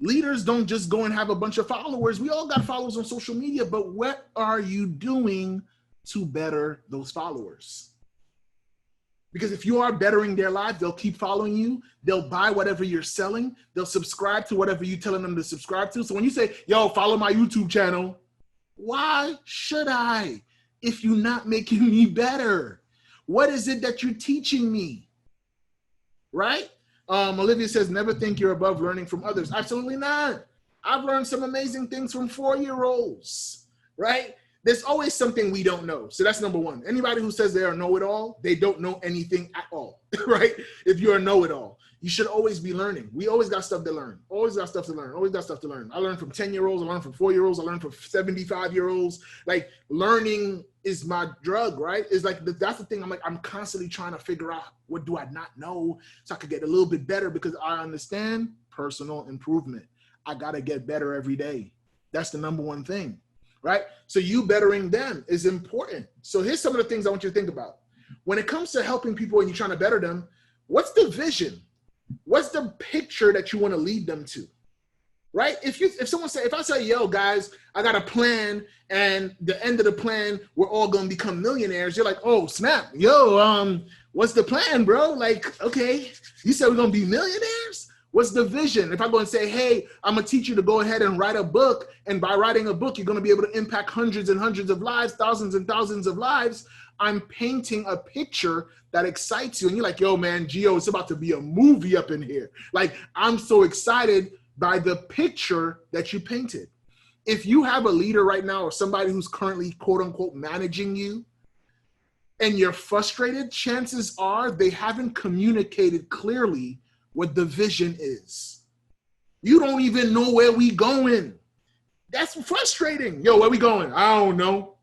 Speaker 2: Leaders don't just go and have a bunch of followers. We all got followers on social media, but what are you doing to better those followers? Because if you are bettering their lives, they'll keep following you. They'll buy whatever you're selling. They'll subscribe to whatever you're telling them to subscribe to. So when you say, yo, follow my YouTube channel, why should I if you're not making me better? What is it that you're teaching me? Right? Olivia says, never think you're above learning from others. Absolutely not. I've learned some amazing things from 4-year-olds, right? There's always something we don't know. So that's number one. Anybody who says they are know-it-all, they don't know anything at all, right? If you're a know-it-all, you should always be learning. We always got stuff to learn. Always got stuff to learn. Always got stuff to learn. I learned from 10-year-olds. I learned from 4-year-olds. I learned from 75-year-olds. Like, learning is my drug, right? It's like, that's the thing. I'm constantly trying to figure out what do I not know so I could get a little bit better, because I understand personal improvement. I got to get better every day. That's the number one thing. Right? So you bettering them is important. So here's some of the things I want you to think about. When it comes to helping people and you're trying to better them, what's the vision? What's the picture that you want to lead them to? Right? If I say, yo, guys, I got a plan, and the end of the plan, we're all going to become millionaires. You're like, oh, snap. Yo, what's the plan, bro? Like, okay, you said we're going to be millionaires? What's the vision? If I go and say, hey, I'm going to teach you to go ahead and write a book, and by writing a book, you're going to be able to impact hundreds and hundreds of lives, thousands and thousands of lives, I'm painting a picture that excites you. And you're like, yo, man, Geo, it's about to be a movie up in here. Like, I'm so excited by the picture that you painted. If you have a leader right now or somebody who's currently, quote unquote, managing you, and you're frustrated, chances are they haven't communicated clearly what the vision is. You don't even know where we going. That's frustrating. Yo, where we going? I don't know.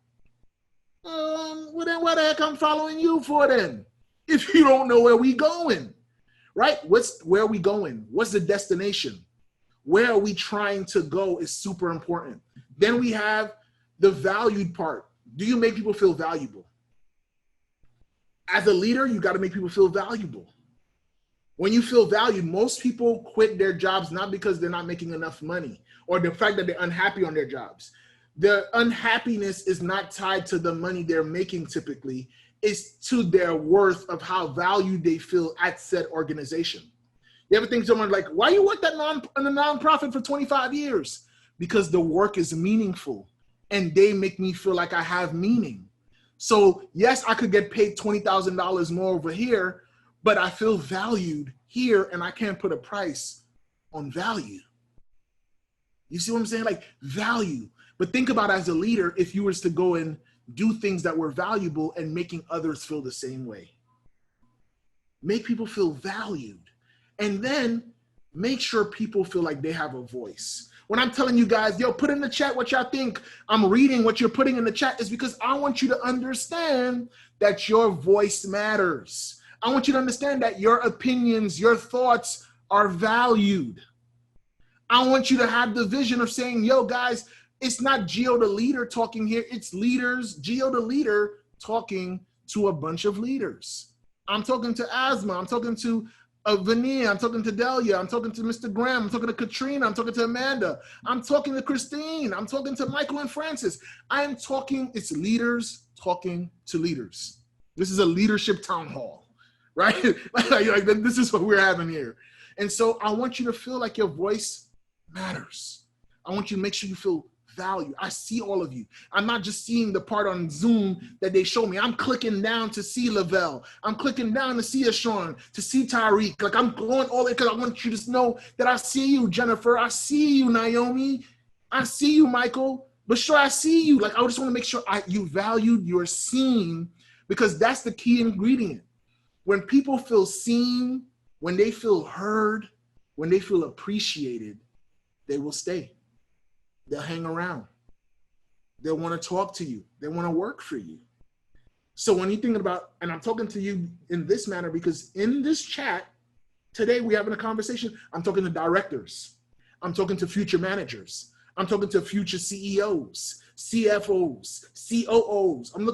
Speaker 2: Well, then what the heck I'm following you for then? If you don't know where we going, right? Where are we going? What's the destination? Where are we trying to go is super important. Then we have the valued part. Do you make people feel valuable? As a leader, you got to make people feel valuable. When you feel valued, most people quit their jobs not because they're not making enough money or the fact that they're unhappy on their jobs. Their unhappiness is not tied to the money they're making typically. It's to their worth of how valued they feel at said organization. You ever think someone like, why you worked in a nonprofit for 25 years? Because the work is meaningful and they make me feel like I have meaning. So yes, I could get paid $20,000 more over here, but I feel valued here and I can't put a price on value. You see what I'm saying? Like, value. But think about, as a leader, if you was to go and do things that were valuable and making others feel the same way. Make people feel valued. And then make sure people feel like they have a voice. When I'm telling you guys, yo, put in the chat what y'all think, I'm reading what you're putting in the chat, is because I want you to understand that your voice matters. I want you to understand that your opinions, your thoughts are valued. I want you to have the vision of saying, yo, guys, it's not Geo the leader talking here. It's leaders, Geo the leader talking to a bunch of leaders. I'm talking to Asma. I'm talking to Vania. I'm talking to Delia. I'm talking to Mr. Graham. I'm talking to Katrina. I'm talking to Amanda. I'm talking to Christine. I'm talking to Michael and Francis. It's leaders talking to leaders. This is a leadership town hall, right? like this is what we're having here. And so I want you to feel like your voice matters. I want you to make sure you feel value. I see all of you. I'm not just seeing the part on Zoom that they show me. I'm clicking down to see Lavelle. I'm clicking down to see Ashawn, to see Tyreek. Like, I'm going all the way because I want you to know that I see you, Jennifer. I see you, Naomi. I see you, Michael. But sure, I see you. Like, I just want to make sure you valued, you're seen, because that's the key ingredient. When people feel seen, when they feel heard, when they feel appreciated, they will stay. They'll hang around. They'll want to talk to you. They want to work for you. So when you're thinking about, and I'm talking to you in this manner because in this chat, today we're having a conversation. I'm talking to directors. I'm talking to future managers. I'm talking to future CEOs, CFOs, COOs. I'm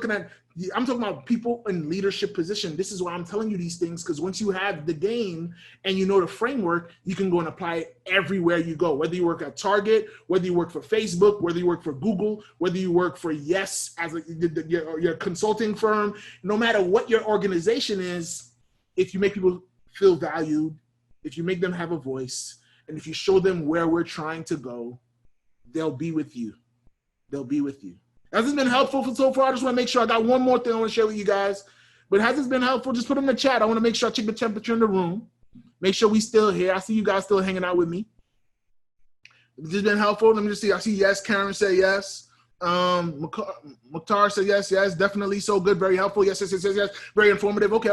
Speaker 2: talking about people in leadership position. This is why I'm telling you these things, because once you have the game and you know the framework, you can go and apply it everywhere you go. Whether you work at Target, whether you work for Facebook, whether you work for Google, whether you work for Yes as your consulting firm, no matter what your organization is, if you make people feel valued, if you make them have a voice, and if you show them where we're trying to go, they'll be with you. They'll be with you. Has this been helpful so far? I just want to make sure. I got one more thing I want to share with you guys. But has this been helpful? Just put it in the chat. I want to make sure I check the temperature in the room. Make sure we still here. I see you guys still hanging out with me. Has this been helpful? Let me just see. I see yes. Karen said yes. Mukhtar said yes. Definitely so good. Very helpful. Yes. Very informative. Okay.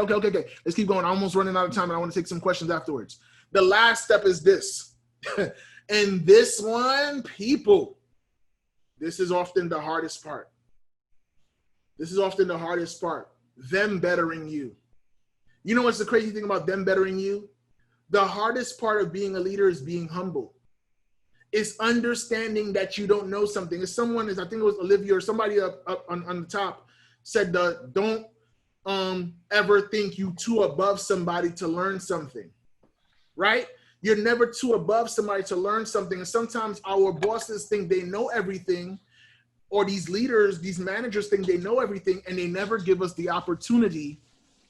Speaker 2: Let's keep going. I'm almost running out of time, and I want to take some questions afterwards. The last step is this. And this one, people, this is often the hardest part. Them bettering you. You know what's the crazy thing about them bettering you? The hardest part of being a leader is being humble. It's understanding that you don't know something. If someone is, I think it was Olivia or somebody up on the top said, don't ever think you too above somebody to learn something, right? You're never too above somebody to learn something. And sometimes our bosses think they know everything, or these leaders, these managers think they know everything, and they never give us the opportunity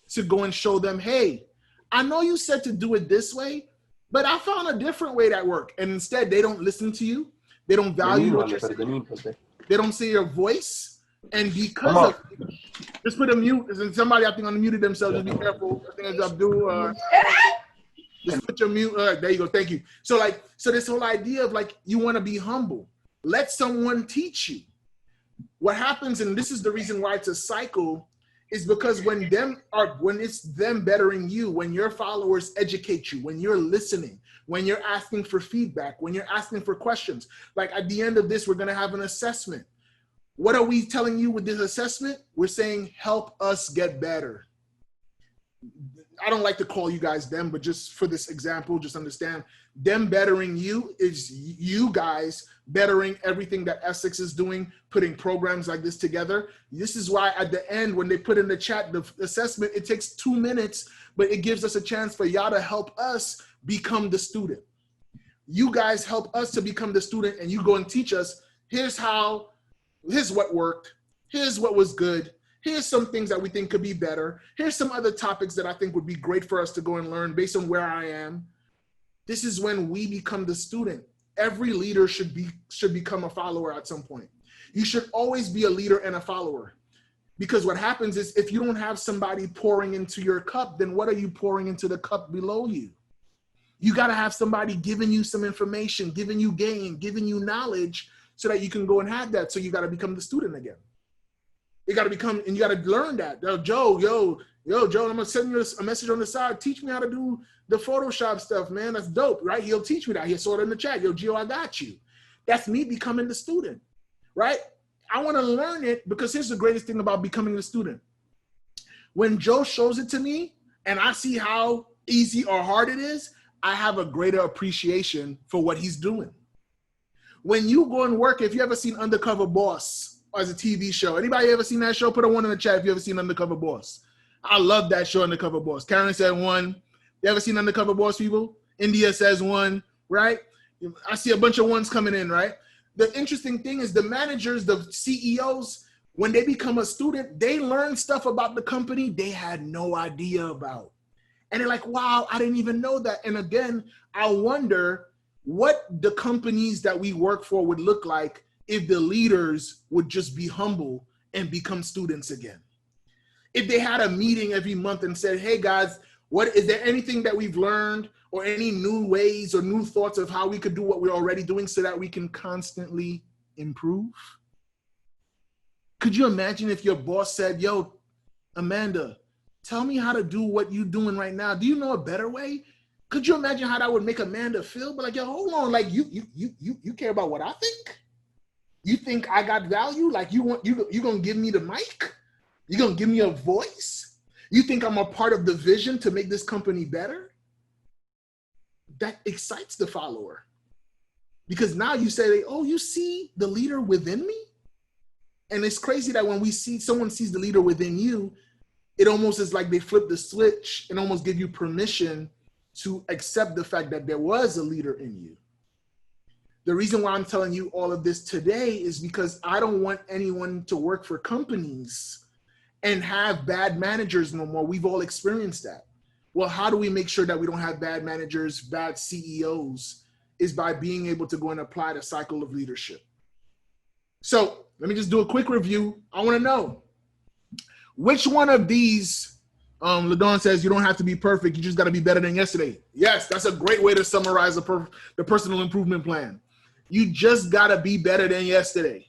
Speaker 2: to go and show them, hey, I know you said to do it this way, but I found a different way that worked. And instead, they don't listen to you. They don't value what you're saying. They don't see your voice. And because of, just put a mute. Somebody, I think, unmuted themselves. Just be careful. I think it's Abdul. Just put your mute. There you go. Thank you. So this whole idea of you want to be humble. Let someone teach you. What happens, and this is the reason why it's a cycle, is because when it's them bettering you, when your followers educate you, when you're listening, when you're asking for feedback, when you're asking for questions, like at the end of this, we're going to have an assessment. What are we telling you with this assessment? We're saying, help us get better. I don't like to call you guys them, but just for this example, just understand them bettering you is you guys bettering everything that Essex is doing, putting programs like this together. This is why at the end, when they put in the chat, the assessment, it takes 2 minutes, but it gives us a chance for y'all to help us become the student. You guys help us to become the student, and you go and teach us, here's what worked, here's what was good, here's some things that we think could be better, here's some other topics that I think would be great for us to go and learn based on where I am. This is when we become the student. Every leader should become a follower at some point. You should always be a leader and a follower. Because what happens is if you don't have somebody pouring into your cup, then what are you pouring into the cup below you? You got to have somebody giving you some information, giving you game, giving you knowledge so that you can go and have that. So you got to become the student again. You got to become, and you got to learn that. Joe, I'm going to send you a message on the side. Teach me how to do the Photoshop stuff, man. That's dope, right? He'll teach me that. He'll sort it in the chat. Yo, Geo, I got you. That's me becoming the student, right? I want to learn it because here's the greatest thing about becoming the student. When Joe shows it to me and I see how easy or hard it is, I have a greater appreciation for what he's doing. When you go and work, if you ever seen Undercover Boss as a TV show, anybody ever seen that show? Put a 1 in the chat if you ever seen Undercover Boss. I love that show, Undercover Boss. Karen said 1. You ever seen Undercover Boss, people? India says 1, right? I see a bunch of 1s coming in, right? The interesting thing is the managers, the CEOs, when they become a student, they learn stuff about the company they had no idea about. And they're like, wow, I didn't even know that. And again, I wonder what the companies that we work for would look like if the leaders would just be humble and become students again. If they had a meeting every month and said, hey guys, what is there anything that we've learned or any new ways or new thoughts of how we could do what we're already doing so that we can constantly improve? Could you imagine if your boss said, yo, Amanda, tell me how to do what you're doing right now. Do you know a better way? Could you imagine how that would make Amanda feel? But like, yo, hold on, like you care about what I think? You think I got value? Like you gonna give me the mic? You gonna give me a voice? You think I'm a part of the vision to make this company better? That excites the follower. Because now you say, oh, you see the leader within me? And it's crazy that when someone sees the leader within you, it almost is like they flip the switch and almost give you permission to accept the fact that there was a leader in you. The reason why I'm telling you all of this today is because I don't want anyone to work for companies and have bad managers no more. We've all experienced that. Well, how do we make sure that we don't have bad managers, bad CEOs? Is by being able to go and apply the cycle of leadership. So let me just do a quick review. I want to know, which one of these, LaDawn says, you don't have to be perfect. You just got to be better than yesterday. Yes, that's a great way to summarize the personal improvement plan. You just got to be better than yesterday.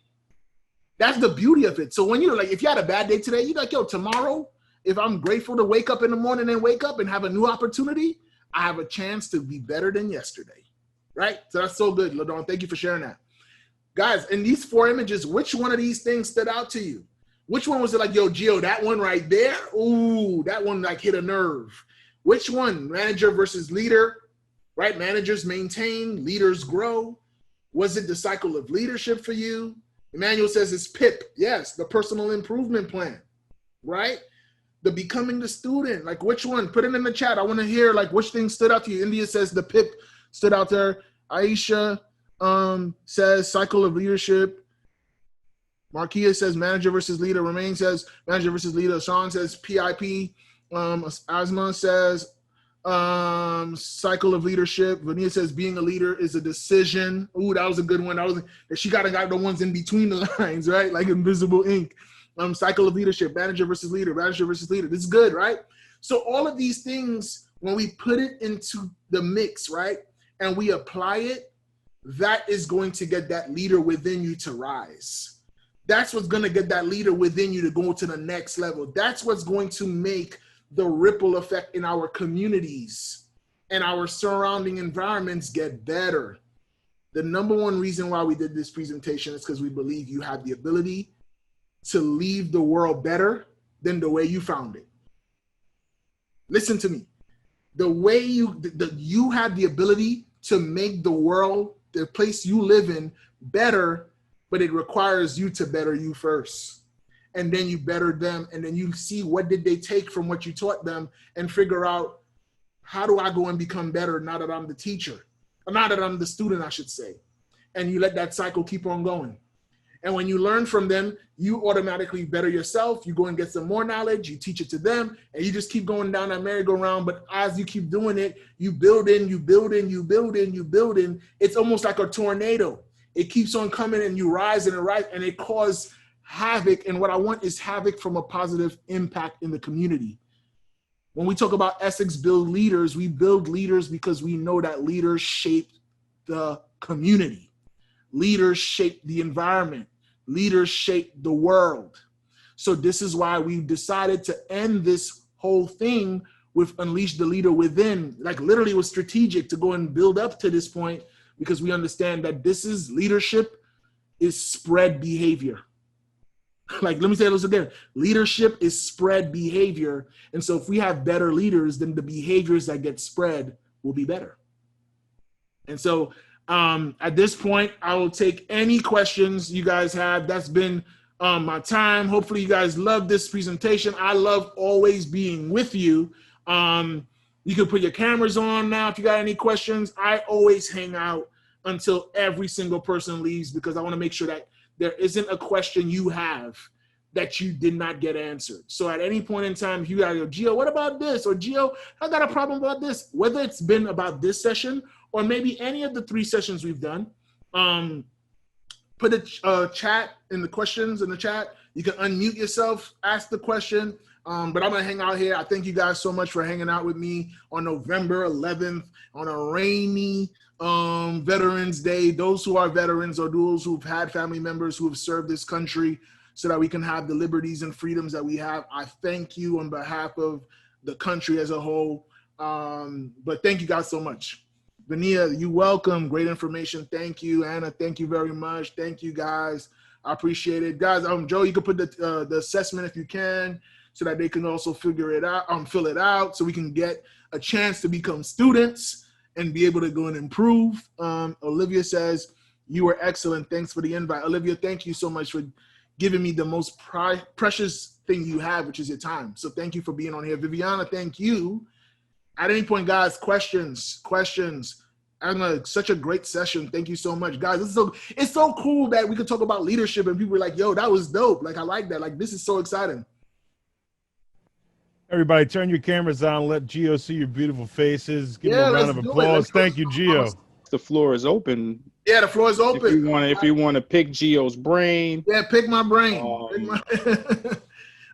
Speaker 2: That's the beauty of it. So when you're like, if you had a bad day today, you're like, yo, tomorrow, if I'm grateful to wake up in the morning and wake up and have a new opportunity, I have a chance to be better than yesterday. Right? So that's so good, LaDawn. Thank you for sharing that. Guys, in these 4 images, which one of these things stood out to you? Which one was it like, yo, Geo, that one right there? Ooh, that one like hit a nerve. Which one? Manager versus leader, right? Managers maintain, leaders grow. Was it the cycle of leadership for you? Emmanuel says it's PIP. Yes, the personal improvement plan, right? The becoming the student. Like which one? Put it in the chat. I want to hear like which thing stood out to you. India says the PIP stood out there. Aisha says cycle of leadership. Marquia says manager versus leader. Romaine says manager versus leader. Sean says PIP. Asma says cycle of leadership. Vania says being a leader is a decision. Ooh, that was a good one. She got the ones in between the lines, right? Like invisible ink. Cycle of leadership, manager versus leader, manager versus leader. This is good, right? So all of these things, when we put it into the mix, right, and we apply it, that is going to get that leader within you to rise. That's what's going to get that leader within you to go to the next level. That's what's going to make the ripple effect in our communities and our surrounding environments get better. The number one reason why we did this presentation is because we believe you have the ability to leave the world better than the way you found it. Listen to me. The way you have the ability to make the world, the place you live in, better, but it requires you to better you first. And then you better them, and then you see what did they take from what you taught them and figure out, how do I go and become better now that I'm the teacher? Or now that I'm the student, I should say. And you let that cycle keep on going. And when you learn from them, you automatically better yourself. You go and get some more knowledge, you teach it to them, and you just keep going down that merry-go-round. But as you keep doing it, you build in, you build in, you build in, you build in. It's almost like a tornado. It keeps on coming and you rise and rise, and it causes havoc. And what I want is havoc from a positive impact in the community. When we talk about Essex Build Leaders, we build leaders because we know that leaders shape the community. Leaders shape the environment. Leaders shape the world. So this is why we decided to end this whole thing with Unleash the Leader Within. Like literally it was strategic to go and build up to this point, because we understand that this is leadership is spread behavior. Like, let me say this again. Leadership is spread behavior. And so if we have better leaders, then the behaviors that get spread will be better. And so at this point, I will take any questions you guys have. That's been my time. Hopefully you guys love this presentation. I love always being with you. You can put your cameras on now if you got any questions. I always hang out until every single person leaves, because I want to make sure that there isn't a question you have that you did not get answered. So at any point in time, if you got to go, Geo, what about this? Or Geo, I got a problem about this. Whether it's been about this session or maybe any of the 3 sessions we've done, put a chat in the questions in the chat. You can unmute yourself, ask the question. But I'm going to hang out here. I thank you guys so much for hanging out with me on November 11th on a rainy Veterans Day. Those who are veterans or those who've had family members who have served this country so that we can have the liberties and freedoms that we have. I thank you on behalf of the country as a whole. But thank you guys so much. Vania, you welcome. Great information. Thank you. Anna, thank you very much. Thank you guys. I appreciate it. Guys, Joe, you can put the assessment if you can, so that they can also fill it out, so we can get a chance to become students and be able to go and improve. Olivia says, you were excellent. Thanks for the invite. Olivia, thank you so much for giving me the most precious thing you have, which is your time. So thank you for being on here. Viviana, thank you. At any point, guys, questions. Such a great session. Thank you so much, guys. It's so cool that we could talk about leadership and people are like, yo, that was dope. Like, I like that. Like, this is so exciting.
Speaker 1: Everybody, turn your cameras on. Let Geo see your beautiful faces. Give him a round of applause. Thank you, Geo.
Speaker 3: The floor is open.
Speaker 2: Yeah, the floor is open.
Speaker 3: If you want to pick Geo's brain.
Speaker 2: Yeah, pick my brain.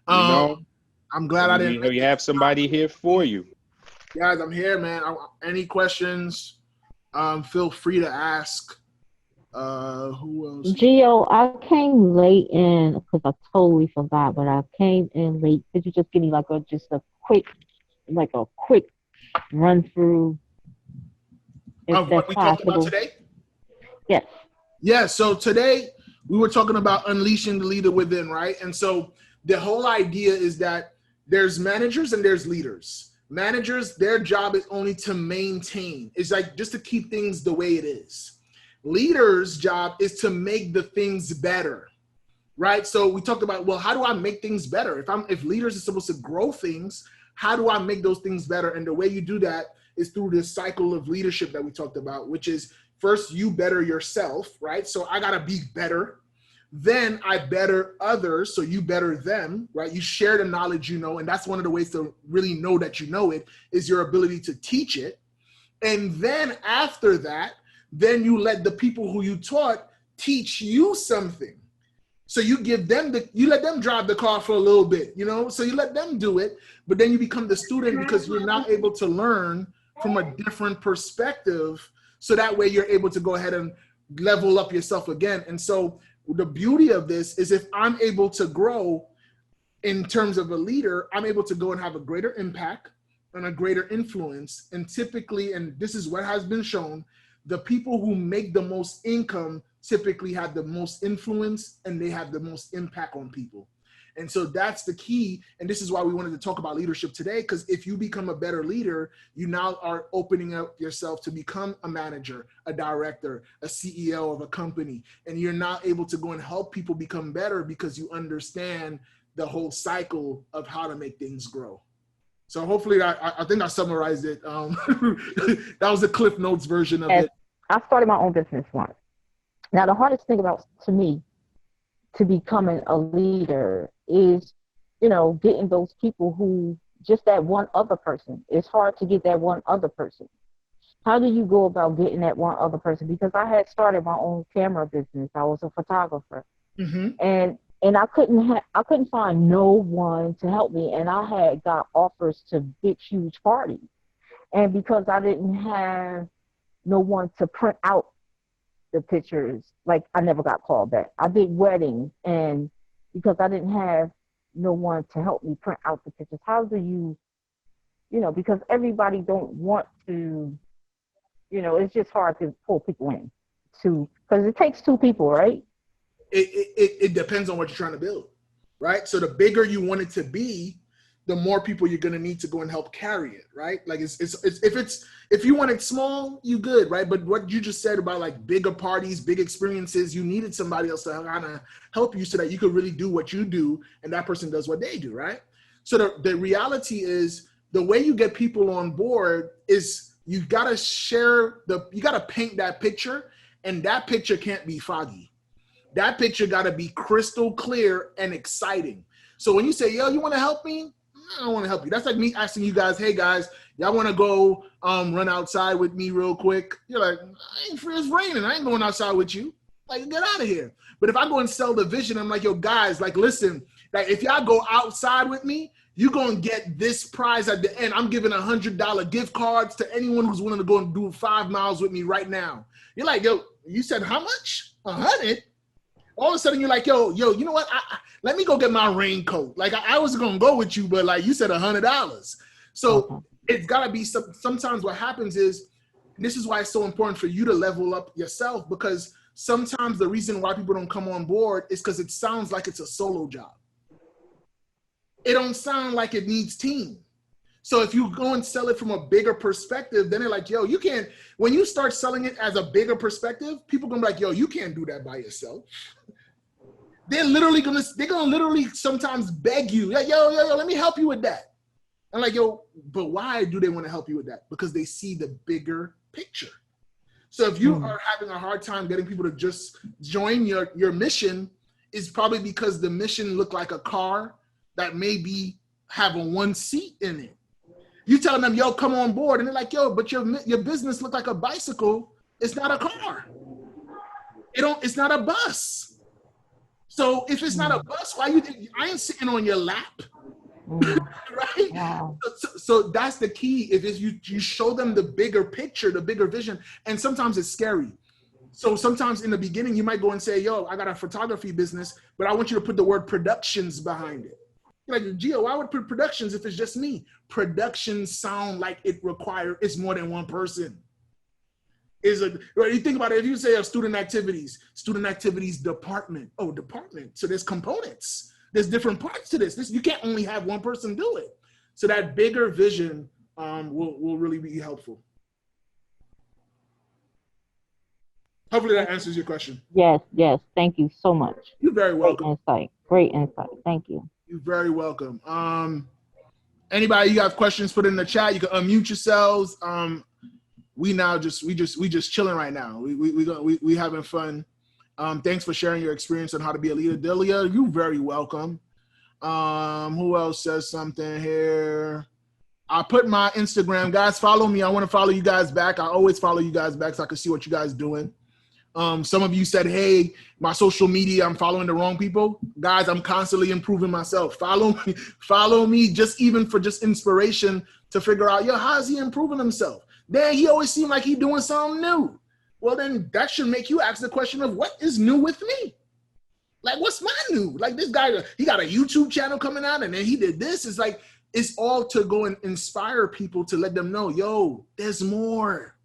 Speaker 2: I'm glad I didn't.
Speaker 3: We have somebody here for you.
Speaker 2: Guys, I'm here, man. Any questions, feel free to ask. Who else?
Speaker 4: Geo, I came late in because I totally forgot, but I came in late. Could you just give me like a quick run through?
Speaker 2: Of what we talked about today?
Speaker 4: Yes.
Speaker 2: Yeah, so today we were talking about unleashing the leader within, right? And so the whole idea is that there's managers and there's leaders. Managers, their job is only to maintain. It's like just to keep things the way it is. Leaders' job is to make the things better, right? So we talked about, well, how do I make things better? If leaders are supposed to grow things, how do I make those things better? And the way you do that is through this cycle of leadership that we talked about, which is first you better yourself, right? So I gotta be better. Then I better others, so you better them, right? You share the knowledge you know, and that's one of the ways to really know that you know it, is your ability to teach it. And then after that, then you let the people who you taught teach you something. So you give them you let them drive the car for a little bit, so you let them do it, but then you become the student because you're now able to learn from a different perspective. So that way you're able to go ahead and level up yourself again. And so the beauty of this is if I'm able to grow in terms of a leader, I'm able to go and have a greater impact and a greater influence. And typically, and this is what has been shown, the people who make the most income typically have the most influence and they have the most impact on people. And so that's the key. And this is why we wanted to talk about leadership today, because if you become a better leader, you now are opening up yourself to become a manager, a director, a CEO of a company. And you're now able to go and help people become better because you understand the whole cycle of how to make things grow. So hopefully I think I summarized it. That was the Cliff Notes version of it.
Speaker 4: I started my own business once. Now, the hardest thing to me, to becoming a leader is, getting those people who, just that one other person. It's hard to get that one other person. How do you go about getting that one other person? Because I had started my own camera business. I was a photographer. Mm-hmm. And I couldn't find no one to help me. And I had got offers to big, huge parties. And because I didn't have no one to print out the pictures, like I never got called back. I did weddings, and because I didn't have no one to help me print out the pictures, how do you, because everybody don't want to, it's just hard to pull people in because it takes two people, right?
Speaker 2: It depends on what you're trying to build, right? So the bigger you want it to be, the more people you're going to need to go and help carry it, right? Like if you want it small, you good, right? But what you just said about like bigger parties, big experiences, you needed somebody else to kind of help you so that you could really do what you do and that person does what they do, right? So the reality is the way you get people on board is you got to paint that picture, and that picture can't be foggy. That picture got to be crystal clear and exciting. So when you say, yo, you want to help me? I don't want to help you. That's like me asking you guys, hey guys, y'all want to go run outside with me real quick? You're like, it's raining. I ain't going outside with you. Like, get out of here. But if I go and sell the vision, I'm like, yo, guys, like, listen, like, if y'all go outside with me, you're going to get this prize at the end. I'm giving $100 gift cards to anyone who's willing to go and do 5 miles with me right now. You're like, yo, you said how much? 100? All of a sudden, you're like, yo, you know what? Let me go get my raincoat. Like, I was going to go with you, but like you said $100. So it's got to be sometimes what happens is, this is why it's so important for you to level up yourself, because sometimes the reason why people don't come on board is because it sounds like it's a solo job. It don't sound like it needs team. So if you go and sell it from a bigger perspective, then they're like, yo, you can't, when you start selling it as a bigger perspective, people gonna be like, yo, you can't do that by yourself. They're gonna literally sometimes beg you, like, yo, let me help you with that. I'm like, yo, but why do they want to help you with that? Because they see the bigger picture. So if you are having a hard time getting people to just join your mission, is probably because the mission looked like a car that maybe have a 1 seat in it. You telling them, yo, come on board. And they're like, yo, but your business look like a bicycle. It's not a car. It's not a bus. So if it's not a bus, why you think I ain't sitting on your lap? Right? Wow. So that's the key. If you show them the bigger picture, the bigger vision, and sometimes it's scary. So sometimes in the beginning, you might go and say, yo, I got a photography business, but I want you to put the word productions behind it. You're like, Geo, why would put productions if it's just me? Productions sound like it's more than one person. You think about it, if you say student activities department. Oh, department. So there's components. There's different parts to this. You can't only have one person do it. So that bigger vision will really be helpful. Hopefully that answers your question.
Speaker 4: Yes. Thank you so much.
Speaker 2: You're very welcome.
Speaker 4: Great insight. Thank you.
Speaker 2: You're very welcome. Anybody you have questions, put it in the chat. You can unmute yourselves. We just chilling right now. We having fun. Thanks for sharing your experience on how to be a leader. Delia, you're very welcome. Who else says something here? I put my Instagram. Guys, follow me. I want to follow you guys back. I always follow you guys back so I can see what you guys doing. Some of you said, hey, my social media, I'm following the wrong people. Guys, I'm constantly improving myself. Follow me just even for just inspiration to figure out, yo, how is he improving himself? Then he always seemed like he's doing something new. Well, then that should make you ask the question of what is new with me? Like, what's my new? Like this guy, he got a YouTube channel coming out and then he did this. It's like, it's all to go and inspire people to let them know, yo, there's more.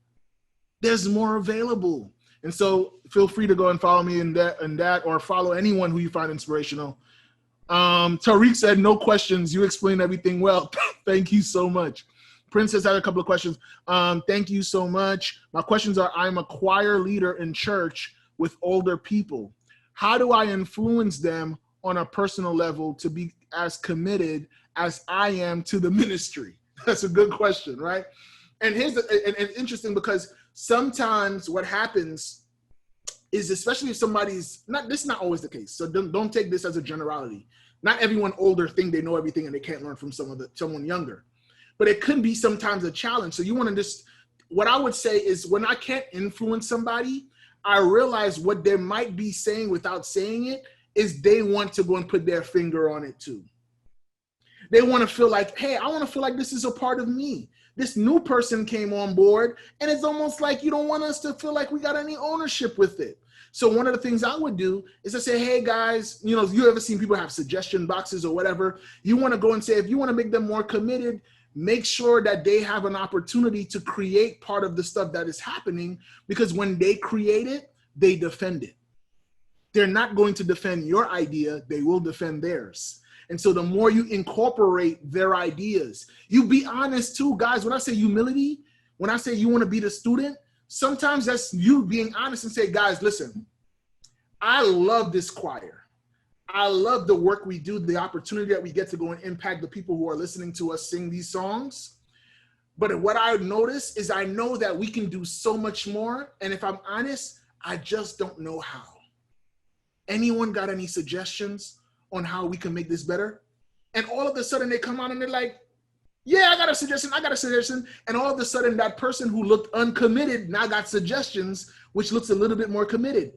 Speaker 2: There's more available. And so feel free to go and follow me in that or follow anyone who you find inspirational. Tariq said, no questions. You explained everything well. Thank you so much. Princess had a couple of questions. Thank you so much. My questions are, I'm a choir leader in church with older people. How do I influence them on a personal level to be as committed as I am to the ministry? That's a good question, right? And here's and interesting because sometimes what happens is, especially if somebody's not, this is not always the case. So don't take this as a generality. Not everyone older think they know everything and they can't learn from someone younger. But it could be sometimes a challenge. So you want to just, what I would say is when I can't influence somebody, I realize what they might be saying without saying it is they want to go and put their finger on it too. They want to feel like, hey, I want to feel like this is a part of me. This new person came on board and it's almost like you don't want us to feel like we got any ownership with it. So one of the things I would do is I say, hey guys, you ever seen people have suggestion boxes or whatever? You want to go and say, if you want to make them more committed, make sure that they have an opportunity to create part of the stuff that is happening, because when they create it, they defend it. They're not going to defend your idea, they will defend theirs. And so the more you incorporate their ideas, you be honest too, guys. When I say humility, when I say you want to be the student, sometimes that's you being honest and say, guys, listen, I love this choir. I love the work we do, the opportunity that we get to go and impact the people who are listening to us sing these songs. But what I notice is I know that we can do so much more. And if I'm honest, I just don't know how. Anyone got any suggestions on how we can make this better? And all of a sudden they come out and they're like, yeah, I got a suggestion. And all of a sudden that person who looked uncommitted now got suggestions, which looks a little bit more committed.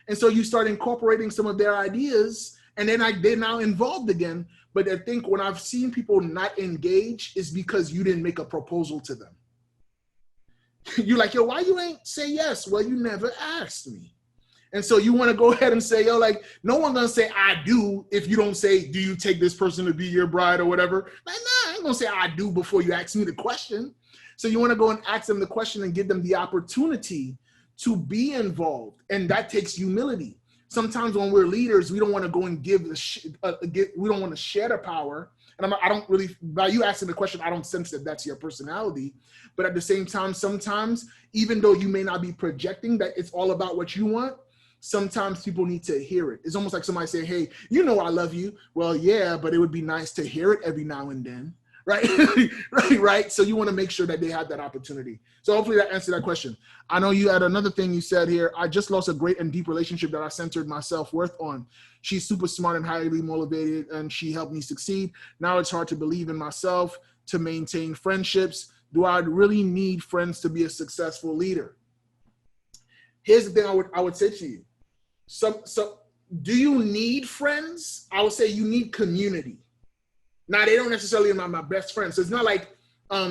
Speaker 2: And so you start incorporating some of their ideas, and then they're now involved again. But I think when I've seen people not engage is because you didn't make a proposal to them. You're like, yo, why you ain't say yes? Well, you never asked me. And so you want to go ahead and say, yo, like, no one's going to say I do if you don't say, do you take this person to be your bride or whatever? Like, nah, I ain't going to say I do before you ask me the question. So you want to go and ask them the question and give them the opportunity to be involved. And that takes humility. Sometimes when we're leaders, we don't want to go and we don't want to share the power. And I don't really, by you asking the question, I don't sense that that's your personality. But at the same time, sometimes, even though you may not be projecting that it's all about what you want, sometimes people need to hear it. It's almost like somebody saying, hey, you know I love you. Well, yeah, but it would be nice to hear it every now and then, right? right. So you want to make sure that they have that opportunity. So hopefully that answered that question. I know you had another thing you said here. I just lost a great and deep relationship that I centered my self-worth on. She's super smart and highly motivated, and she helped me succeed. Now it's hard to believe in myself, to maintain friendships. Do I really need friends to be a successful leader? Here's the thing I would say to you. So do you need friends? I would say you need community. Now, they don't necessarily be my best friends. So it's not like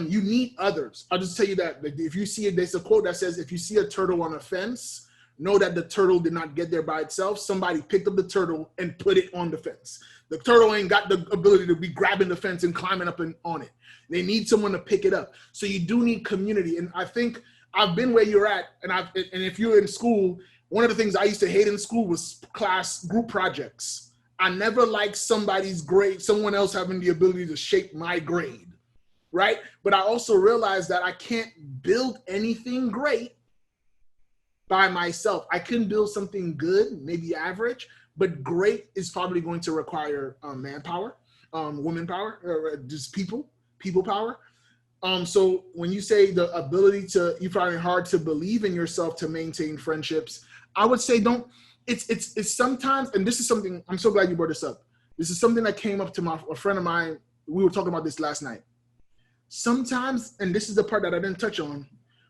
Speaker 2: you need others. I'll just tell you that if you see it, there's a quote that says, if you see a turtle on a fence, know that the turtle did not get there by itself. Somebody picked up the turtle and put it on the fence. The turtle ain't got the ability to be grabbing the fence and climbing up on it. They need someone to pick it up. So you do need community. And I think I've been where you're at, and if you're in school, one of the things I used to hate in school was class group projects. I never liked somebody's grade, someone else having the ability to shape my grade, right? But I also realized that I can't build anything great by myself. I can build something good, maybe average, but great is probably going to require manpower, woman power, or just people power. So when you say the ability you find it hard to believe in yourself to maintain friendships, I would say it's sometimes, and this is something, I'm so glad you brought this up. This is something that came up to a friend of mine. We were talking about this last night. Sometimes, and this is the part that I didn't touch on,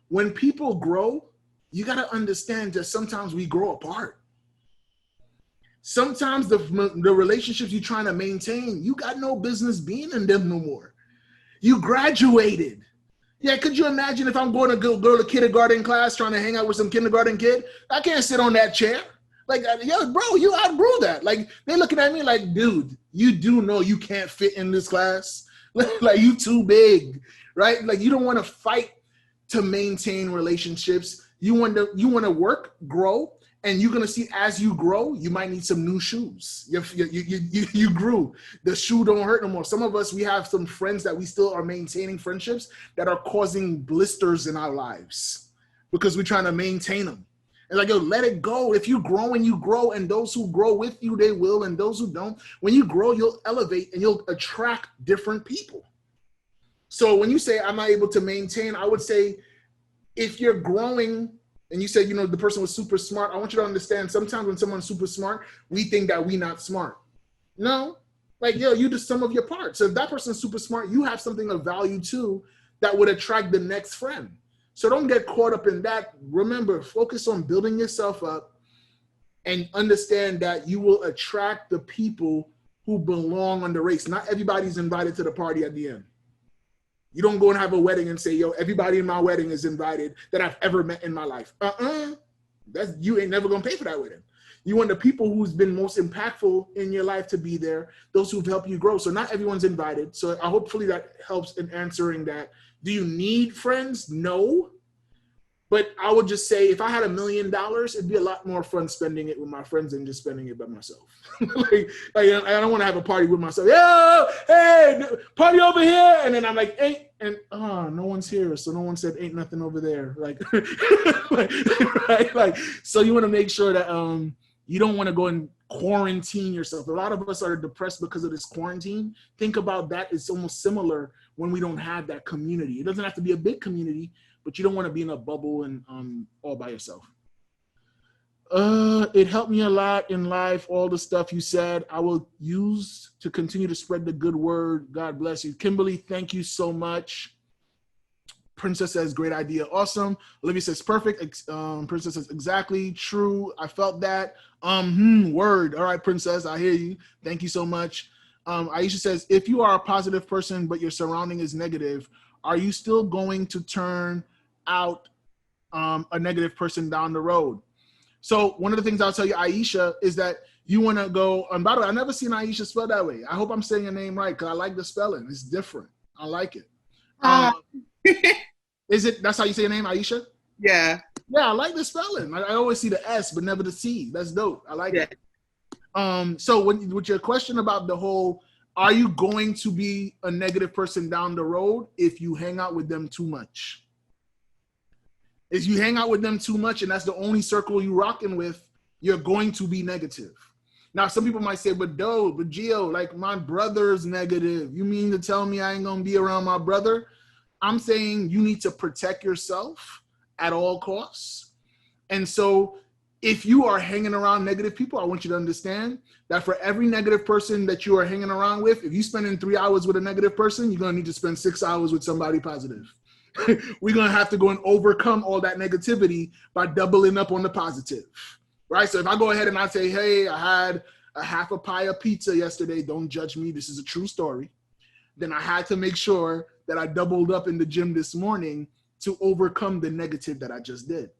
Speaker 2: when people grow, you got to understand that sometimes we grow apart. Sometimes the relationships you're trying to maintain, you got no business being in them no more. You graduated. Yeah, could you imagine if I'm going to go to kindergarten class trying to hang out with some kindergarten kid? I can't sit on that chair. Like, yo, bro, you outgrew that. Like, they're looking at me like, dude, you do know you can't fit in this class. Like, you too big, right? Like, you don't want to fight to maintain relationships. You want to work, grow, and you're gonna see as you grow, you might need some new shoes. You grew. The shoe don't hurt no more. Some of us, we have some friends that we still are maintaining friendships that are causing blisters in our lives because we're trying to maintain them. And like, yo, let it go. If you grow and you grow, and those who grow with you, they will, and those who don't, when you grow, you'll elevate and you'll attract different people. So when you say I'm not able to maintain, I would say if you're growing and you say, you know, the person was super smart, I want you to understand sometimes when someone's super smart, we think that we not smart. No, like, yo, you the sum of your parts. So if that person's super smart, you have something of value too that would attract the next friend. So don't get caught up in that. Remember, focus on building yourself up and understand that you will attract the people who belong on the race. Not everybody's invited to the party at the end. You don't go and have a wedding and say, yo, everybody in my wedding is invited that I've ever met in my life. You ain't never gonna pay for that wedding. You want the people who's been most impactful in your life to be there, those who've helped you grow. So not everyone's invited. So hopefully that helps in answering that. Do you need friends? No. But I would just say if I had $1 million, it'd be a lot more fun spending it with my friends than just spending it by myself. like I don't want to have a party with myself. Yo, hey, party over here. And then I'm like, ain't, and no one's here. So no one said ain't nothing over there. Like, right? Like, so you want to make sure that you don't want to go and quarantine yourself. A lot of us are depressed because of this quarantine. Think about that. It's almost similar when we don't have that community. It doesn't have to be a big community, but you don't want to be in a bubble and all by yourself. It helped me a lot in life, all the stuff you said. I will use to continue to spread the good word. God bless you. Kimberly, thank you so much. Princess says, great idea, awesome. Olivia says, perfect. Princess says, exactly, true. I felt that. Word. All right, Princess, I hear you. Thank you so much. Aisha says, if you are a positive person, but your surrounding is negative, are you still going to turn out a negative person down the road? So one of the things I'll tell you, Aisha, is that you want to go, and by the way, I've never seen Aisha spelled that way. I hope I'm saying your name right, because I like the spelling. It's different. I like it. Is it, that's how you say your name, Aisha?
Speaker 5: Yeah.
Speaker 2: Yeah, I like the spelling. I always see the S, but never the C. That's dope. I like it. So with your question about the whole, are you going to be a negative person down the road if you hang out with them too much? If you hang out with them too much and that's the only circle you're rocking with, you're going to be negative. Now, some people might say, but Geo, like my brother's negative. You mean to tell me I ain't gonna be around my brother? I'm saying you need to protect yourself at all costs. And so if you are hanging around negative people, I want you to understand that for every negative person that you are hanging around with, if you're spending 3 hours with a negative person, you're gonna need to spend 6 hours with somebody positive. We're gonna have to go and overcome all that negativity by doubling up on the positive, right? So if I go ahead and I say, hey, I had a half a pie of pizza yesterday, don't judge me, this is a true story, then I had to make sure that I doubled up in the gym this morning to overcome the negative that I just did.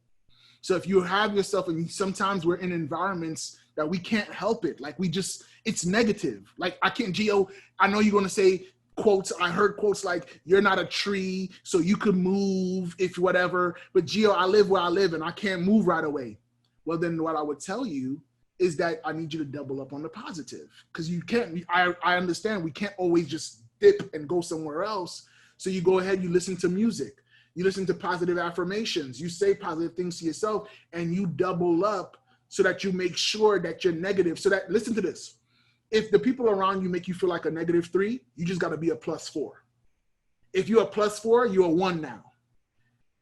Speaker 2: So if you have yourself, and sometimes we're in environments that we can't help it, like it's negative. Like Geo, I know you're gonna say quotes, I heard quotes like, you're not a tree, so you could move if whatever, but Geo, I live where I live and I can't move right away. Well, then what I would tell you is that I need you to double up on the positive, because you can't, I understand we can't always just dip and go somewhere else. So you go ahead, you listen to music, you listen to positive affirmations, you say positive things to yourself, and you double up so that you make sure that you're negative. So that, listen to this, if the people around you make you feel like a -3, you just got to be a +4. If you're a +4, you're a 1 now.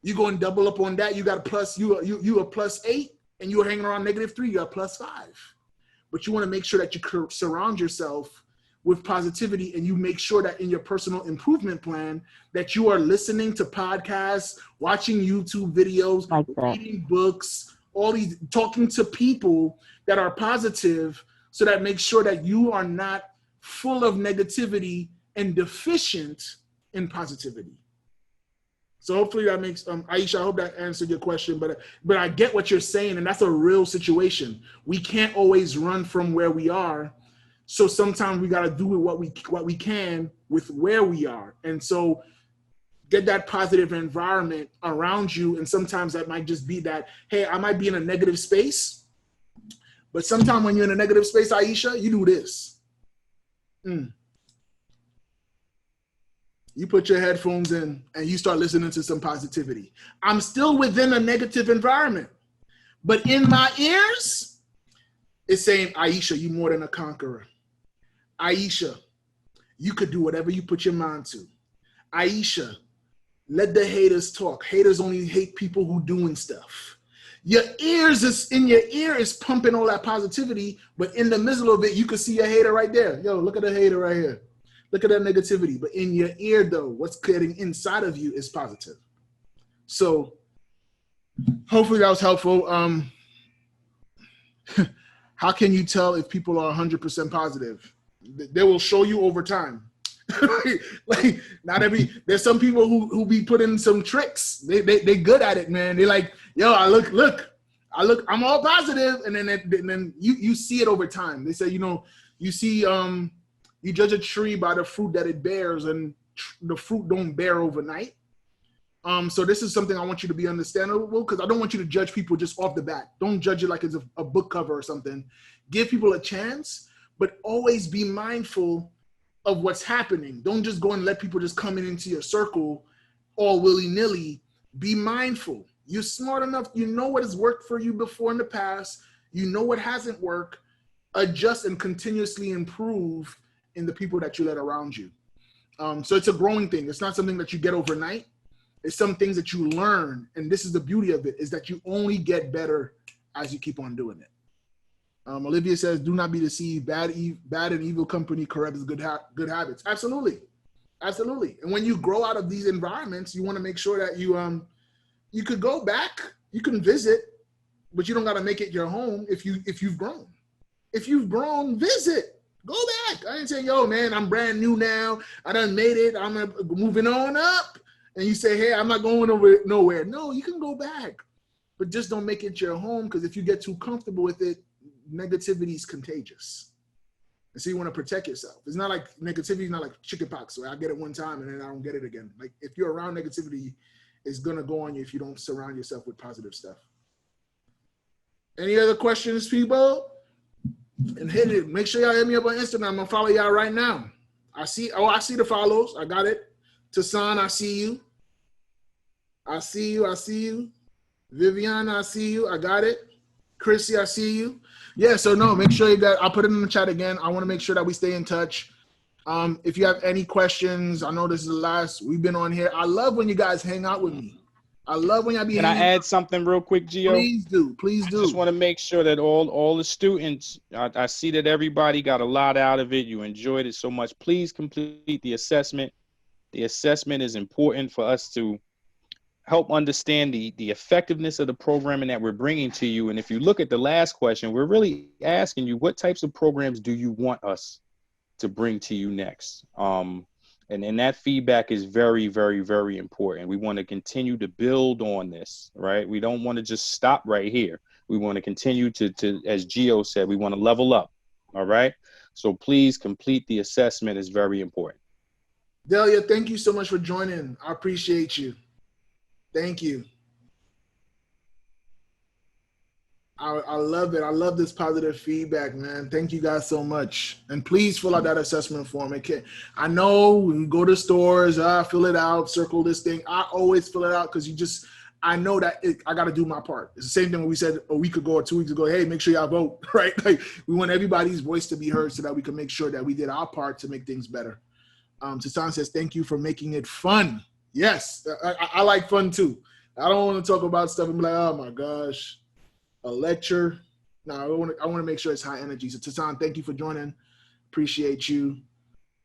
Speaker 2: You go and double up on that. You got a plus, you a +8, and you're hanging around -3, you're a +5. But you want to make sure that you surround yourself with positivity, and you make sure that in your personal improvement plan that you are listening to podcasts, watching YouTube videos,
Speaker 4: like
Speaker 2: reading books, all these, talking to people that are positive, so that makes sure that you are not full of negativity and deficient in positivity. So hopefully that makes, Aisha, I hope that answered your question, but I get what you're saying, and that's a real situation. We can't always run from where we are. So sometimes we got to do what we can with where we are. And so get that positive environment around you. And sometimes that might just be that, hey, I might be in a negative space, but sometimes when you're in a negative space, Aisha, you do this. You put your headphones in and you start listening to some positivity. I'm still within a negative environment, but in my ears, it's saying, Aisha, you more than a conqueror. Aisha, you could do whatever you put your mind to. Aisha, let the haters talk. Haters only hate people who doing stuff. Your ears is in your ear is pumping all that positivity, but in the middle of it, you can see a hater right there. Yo, look at the hater right here. Look at that negativity. But in your ear, though, what's getting inside of you is positive. So hopefully that was helpful. How can you tell if people are 100% positive? They will show you over time. Like there's some people who be putting some tricks. They good at it, man. They like, yo, I look, I'm all positive, and then you see it over time. They say, you see, you judge a tree by the fruit that it bears, and the fruit don't bear overnight. So this is something I want you to be understandable, because I don't want you to judge people just off the bat. Don't judge it like it's a book cover or something. Give people a chance, but always be mindful of what's happening. Don't just go and let people just come into your circle all willy-nilly. Be mindful. You're smart enough. You know what has worked for you before in the past. You know what hasn't worked. Adjust and continuously improve in the people that you let around you. So it's a growing thing. It's not something that you get overnight. It's some things that you learn. And this is the beauty of it, is that you only get better as you keep on doing it. Olivia says, do not be deceived. Bad and evil company corrupts good habits. Absolutely. Absolutely. And when you grow out of these environments, you want to make sure that you could go back, you can visit, but you don't got to make it your home if you've grown. If you've grown, visit. Go back. I ain't saying, yo, man, I'm brand new now. I done made it. I'm moving on up. And you say, hey, I'm not going nowhere. No, you can go back. But just don't make it your home, because if you get too comfortable with it, negativity is contagious. And so you want to protect yourself. It's not like negativity is not like chickenpox, where I get it one time and then I don't get it again. Like if you're around negativity, it's going to go on you if you don't surround yourself with positive stuff. Any other questions, people? And hit it. Make sure y'all hit me up on Instagram. I'm going to follow y'all right now. I see the follows. I got it. Tassan, I see you. I see you. Viviana, I see you. I got it. Chrissy, I see you. Yeah, so no, make sure I'll put it in the chat again. I want to make sure that we stay in touch. If you have any questions, I know this is the last we've been on here. I love when you guys hang out with me. I love when y'all be.
Speaker 3: Can I add something real quick, Geo?
Speaker 2: Please do.
Speaker 3: I just want to make sure that all the students, I see that everybody got a lot out of it. You enjoyed it so much. Please complete the assessment. The assessment is important for us to help understand the effectiveness of the programming that we're bringing to you. And if you look at the last question, we're really asking you, what types of programs do you want us to bring to you next? And that feedback is very, very, very important. We want to continue to build on this, right? We don't want to just stop right here. We want to continue to, as Geo said, we want to level up, all right? So please complete the assessment. Is very important.
Speaker 2: Delia, thank you so much for joining. I appreciate you. Thank you. I love it. I love this positive feedback, man. Thank you guys so much. And please fill out that assessment form. I know when you go to stores, fill it out, circle this thing. I always fill it out because I know that I got to do my part. It's the same thing when we said a week ago or 2 weeks ago, hey, make sure y'all vote, right? Like we want everybody's voice to be heard so that we can make sure that we did our part to make things better. Tassan says, thank you for making it fun. Yes, I like fun too. I don't want to talk about stuff and be like, oh my gosh, a lecture. No, I want to make sure it's high energy. So Tassan, thank you for joining. Appreciate you.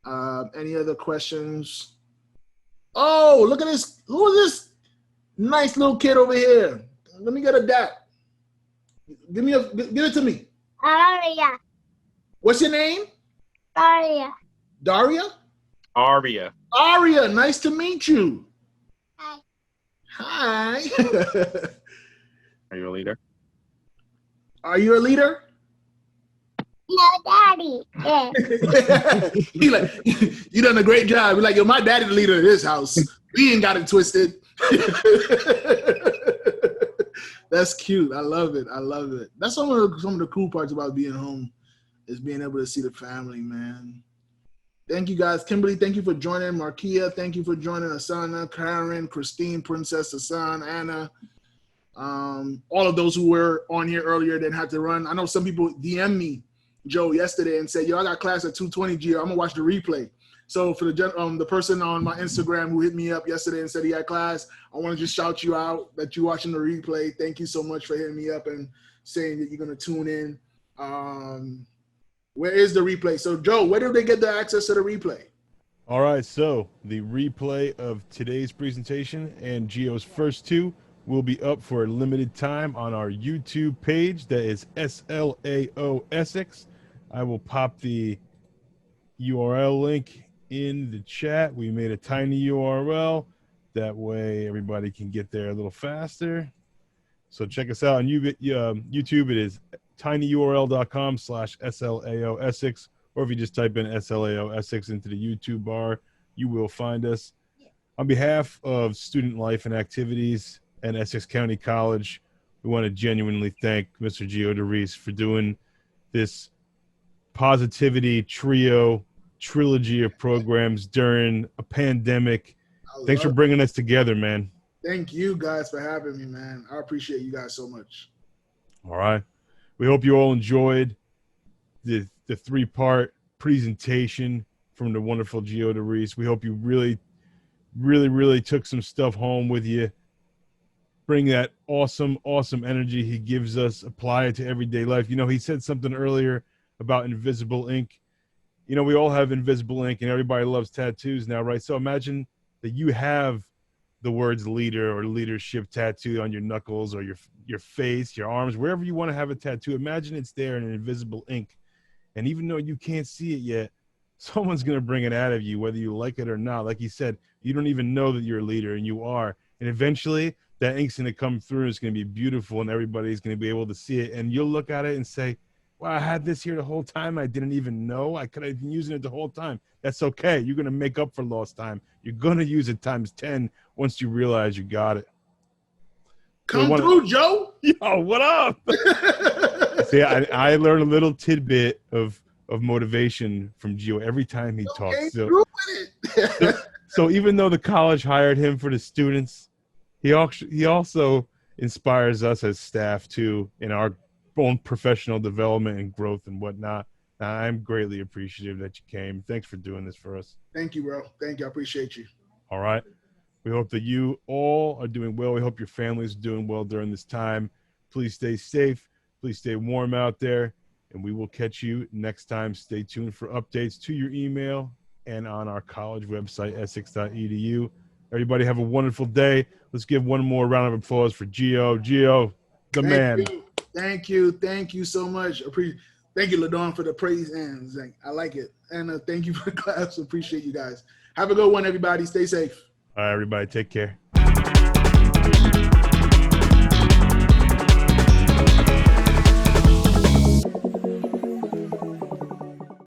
Speaker 2: Any other questions? Oh, look at this. Who is this nice little kid over here? Let me get a dap. Give it to me.
Speaker 5: Aria.
Speaker 2: What's your name?
Speaker 5: Aria.
Speaker 2: Daria?
Speaker 3: Aria.
Speaker 2: Aria, nice to meet you.
Speaker 5: Hi.
Speaker 2: Hi.
Speaker 3: Are you a leader?
Speaker 2: Are you a leader?
Speaker 5: No, Daddy. Yeah.
Speaker 2: He like, you done a great job. You're like, yo, my daddy the leader of this house. We ain't got it twisted. That's cute. I love it. I love it. That's some of the cool parts about being home, is being able to see the family, man. Thank you guys. Kimberly, thank you for joining. Markia, thank you for joining. Asana, Karen, Christine, Princess, Hassan, Anna. All of those who were on here earlier that had to run. I know some people DM me, Joe, yesterday and said, yo, I got class at 2:20, Gio. I'm going to watch the replay. So for the person on my Instagram who hit me up yesterday and said he had class, I want to just shout you out that you're watching the replay. Thank you so much for hitting me up and saying that you're going to tune in. Where is the replay? So, Joe, where do they get the access to the replay?
Speaker 1: All right, so the replay of today's presentation and Geo's first two will be up for a limited time on our YouTube page. That is SLAO Essex. I will pop the URL link in the chat. We made a tiny URL. That way everybody can get there a little faster. So check us out on YouTube. It is tinyurl.com/SLAO Essex, or if you just type in SLAO Essex into the YouTube bar, you will find us. On behalf of Student Life and Activities and Essex County College, we want to genuinely thank Mr. Geo Derice for doing this positivity trilogy of programs during a pandemic. Thanks for bringing us together, man.
Speaker 2: Thank you guys for having me, man. I appreciate you guys so much.
Speaker 1: All right. We hope you all enjoyed the three-part presentation from the wonderful Geo Derice. We hope you really, really, really took some stuff home with you. Bring that awesome, awesome energy he gives us, apply it to everyday life. You know, he said something earlier about invisible ink. you know, we all have invisible ink and everybody loves tattoos now, right? So imagine that you have the words leader or leadership tattooed on your knuckles or your face, your arms, wherever you want to have a tattoo. Imagine it's there in an invisible ink. And even though you can't see it yet, someone's going to bring it out of you, whether you like it or not. Like you said, you don't even know that you're a leader, and you are. And eventually that ink's going to come through. It's going to be beautiful, and everybody's going to be able to see it. And you'll look at it and say, wow, I had this here the whole time. I didn't even know. I could have been using it the whole time. That's okay. You're going to make up for lost time. You're going to use it times 10 once you realize you got it.
Speaker 2: Come through, Joe.
Speaker 1: Yo, what up? See, I learned a little tidbit of motivation from Geo every time he talks. So even though the college hired him for the students, he also inspires us as staff too in our own professional development and growth and whatnot. I'm greatly appreciative that you came. Thanks for doing this for us.
Speaker 2: Thank you, bro. Thank you. I appreciate you.
Speaker 1: All right. We hope that you all are doing well. We hope your families are doing well during this time. Please stay safe. Please stay warm out there. And we will catch you next time. Stay tuned for updates to your email and on our college website, essex.edu. Everybody have a wonderful day. Let's give one more round of applause for Geo. Geo, the man.
Speaker 2: Thank you. Thank you so much. Thank you, LaDawn, for the praise hands. I like it. And thank you for the class. Appreciate you guys. Have a good one, everybody. Stay safe.
Speaker 1: All right, everybody. Take care.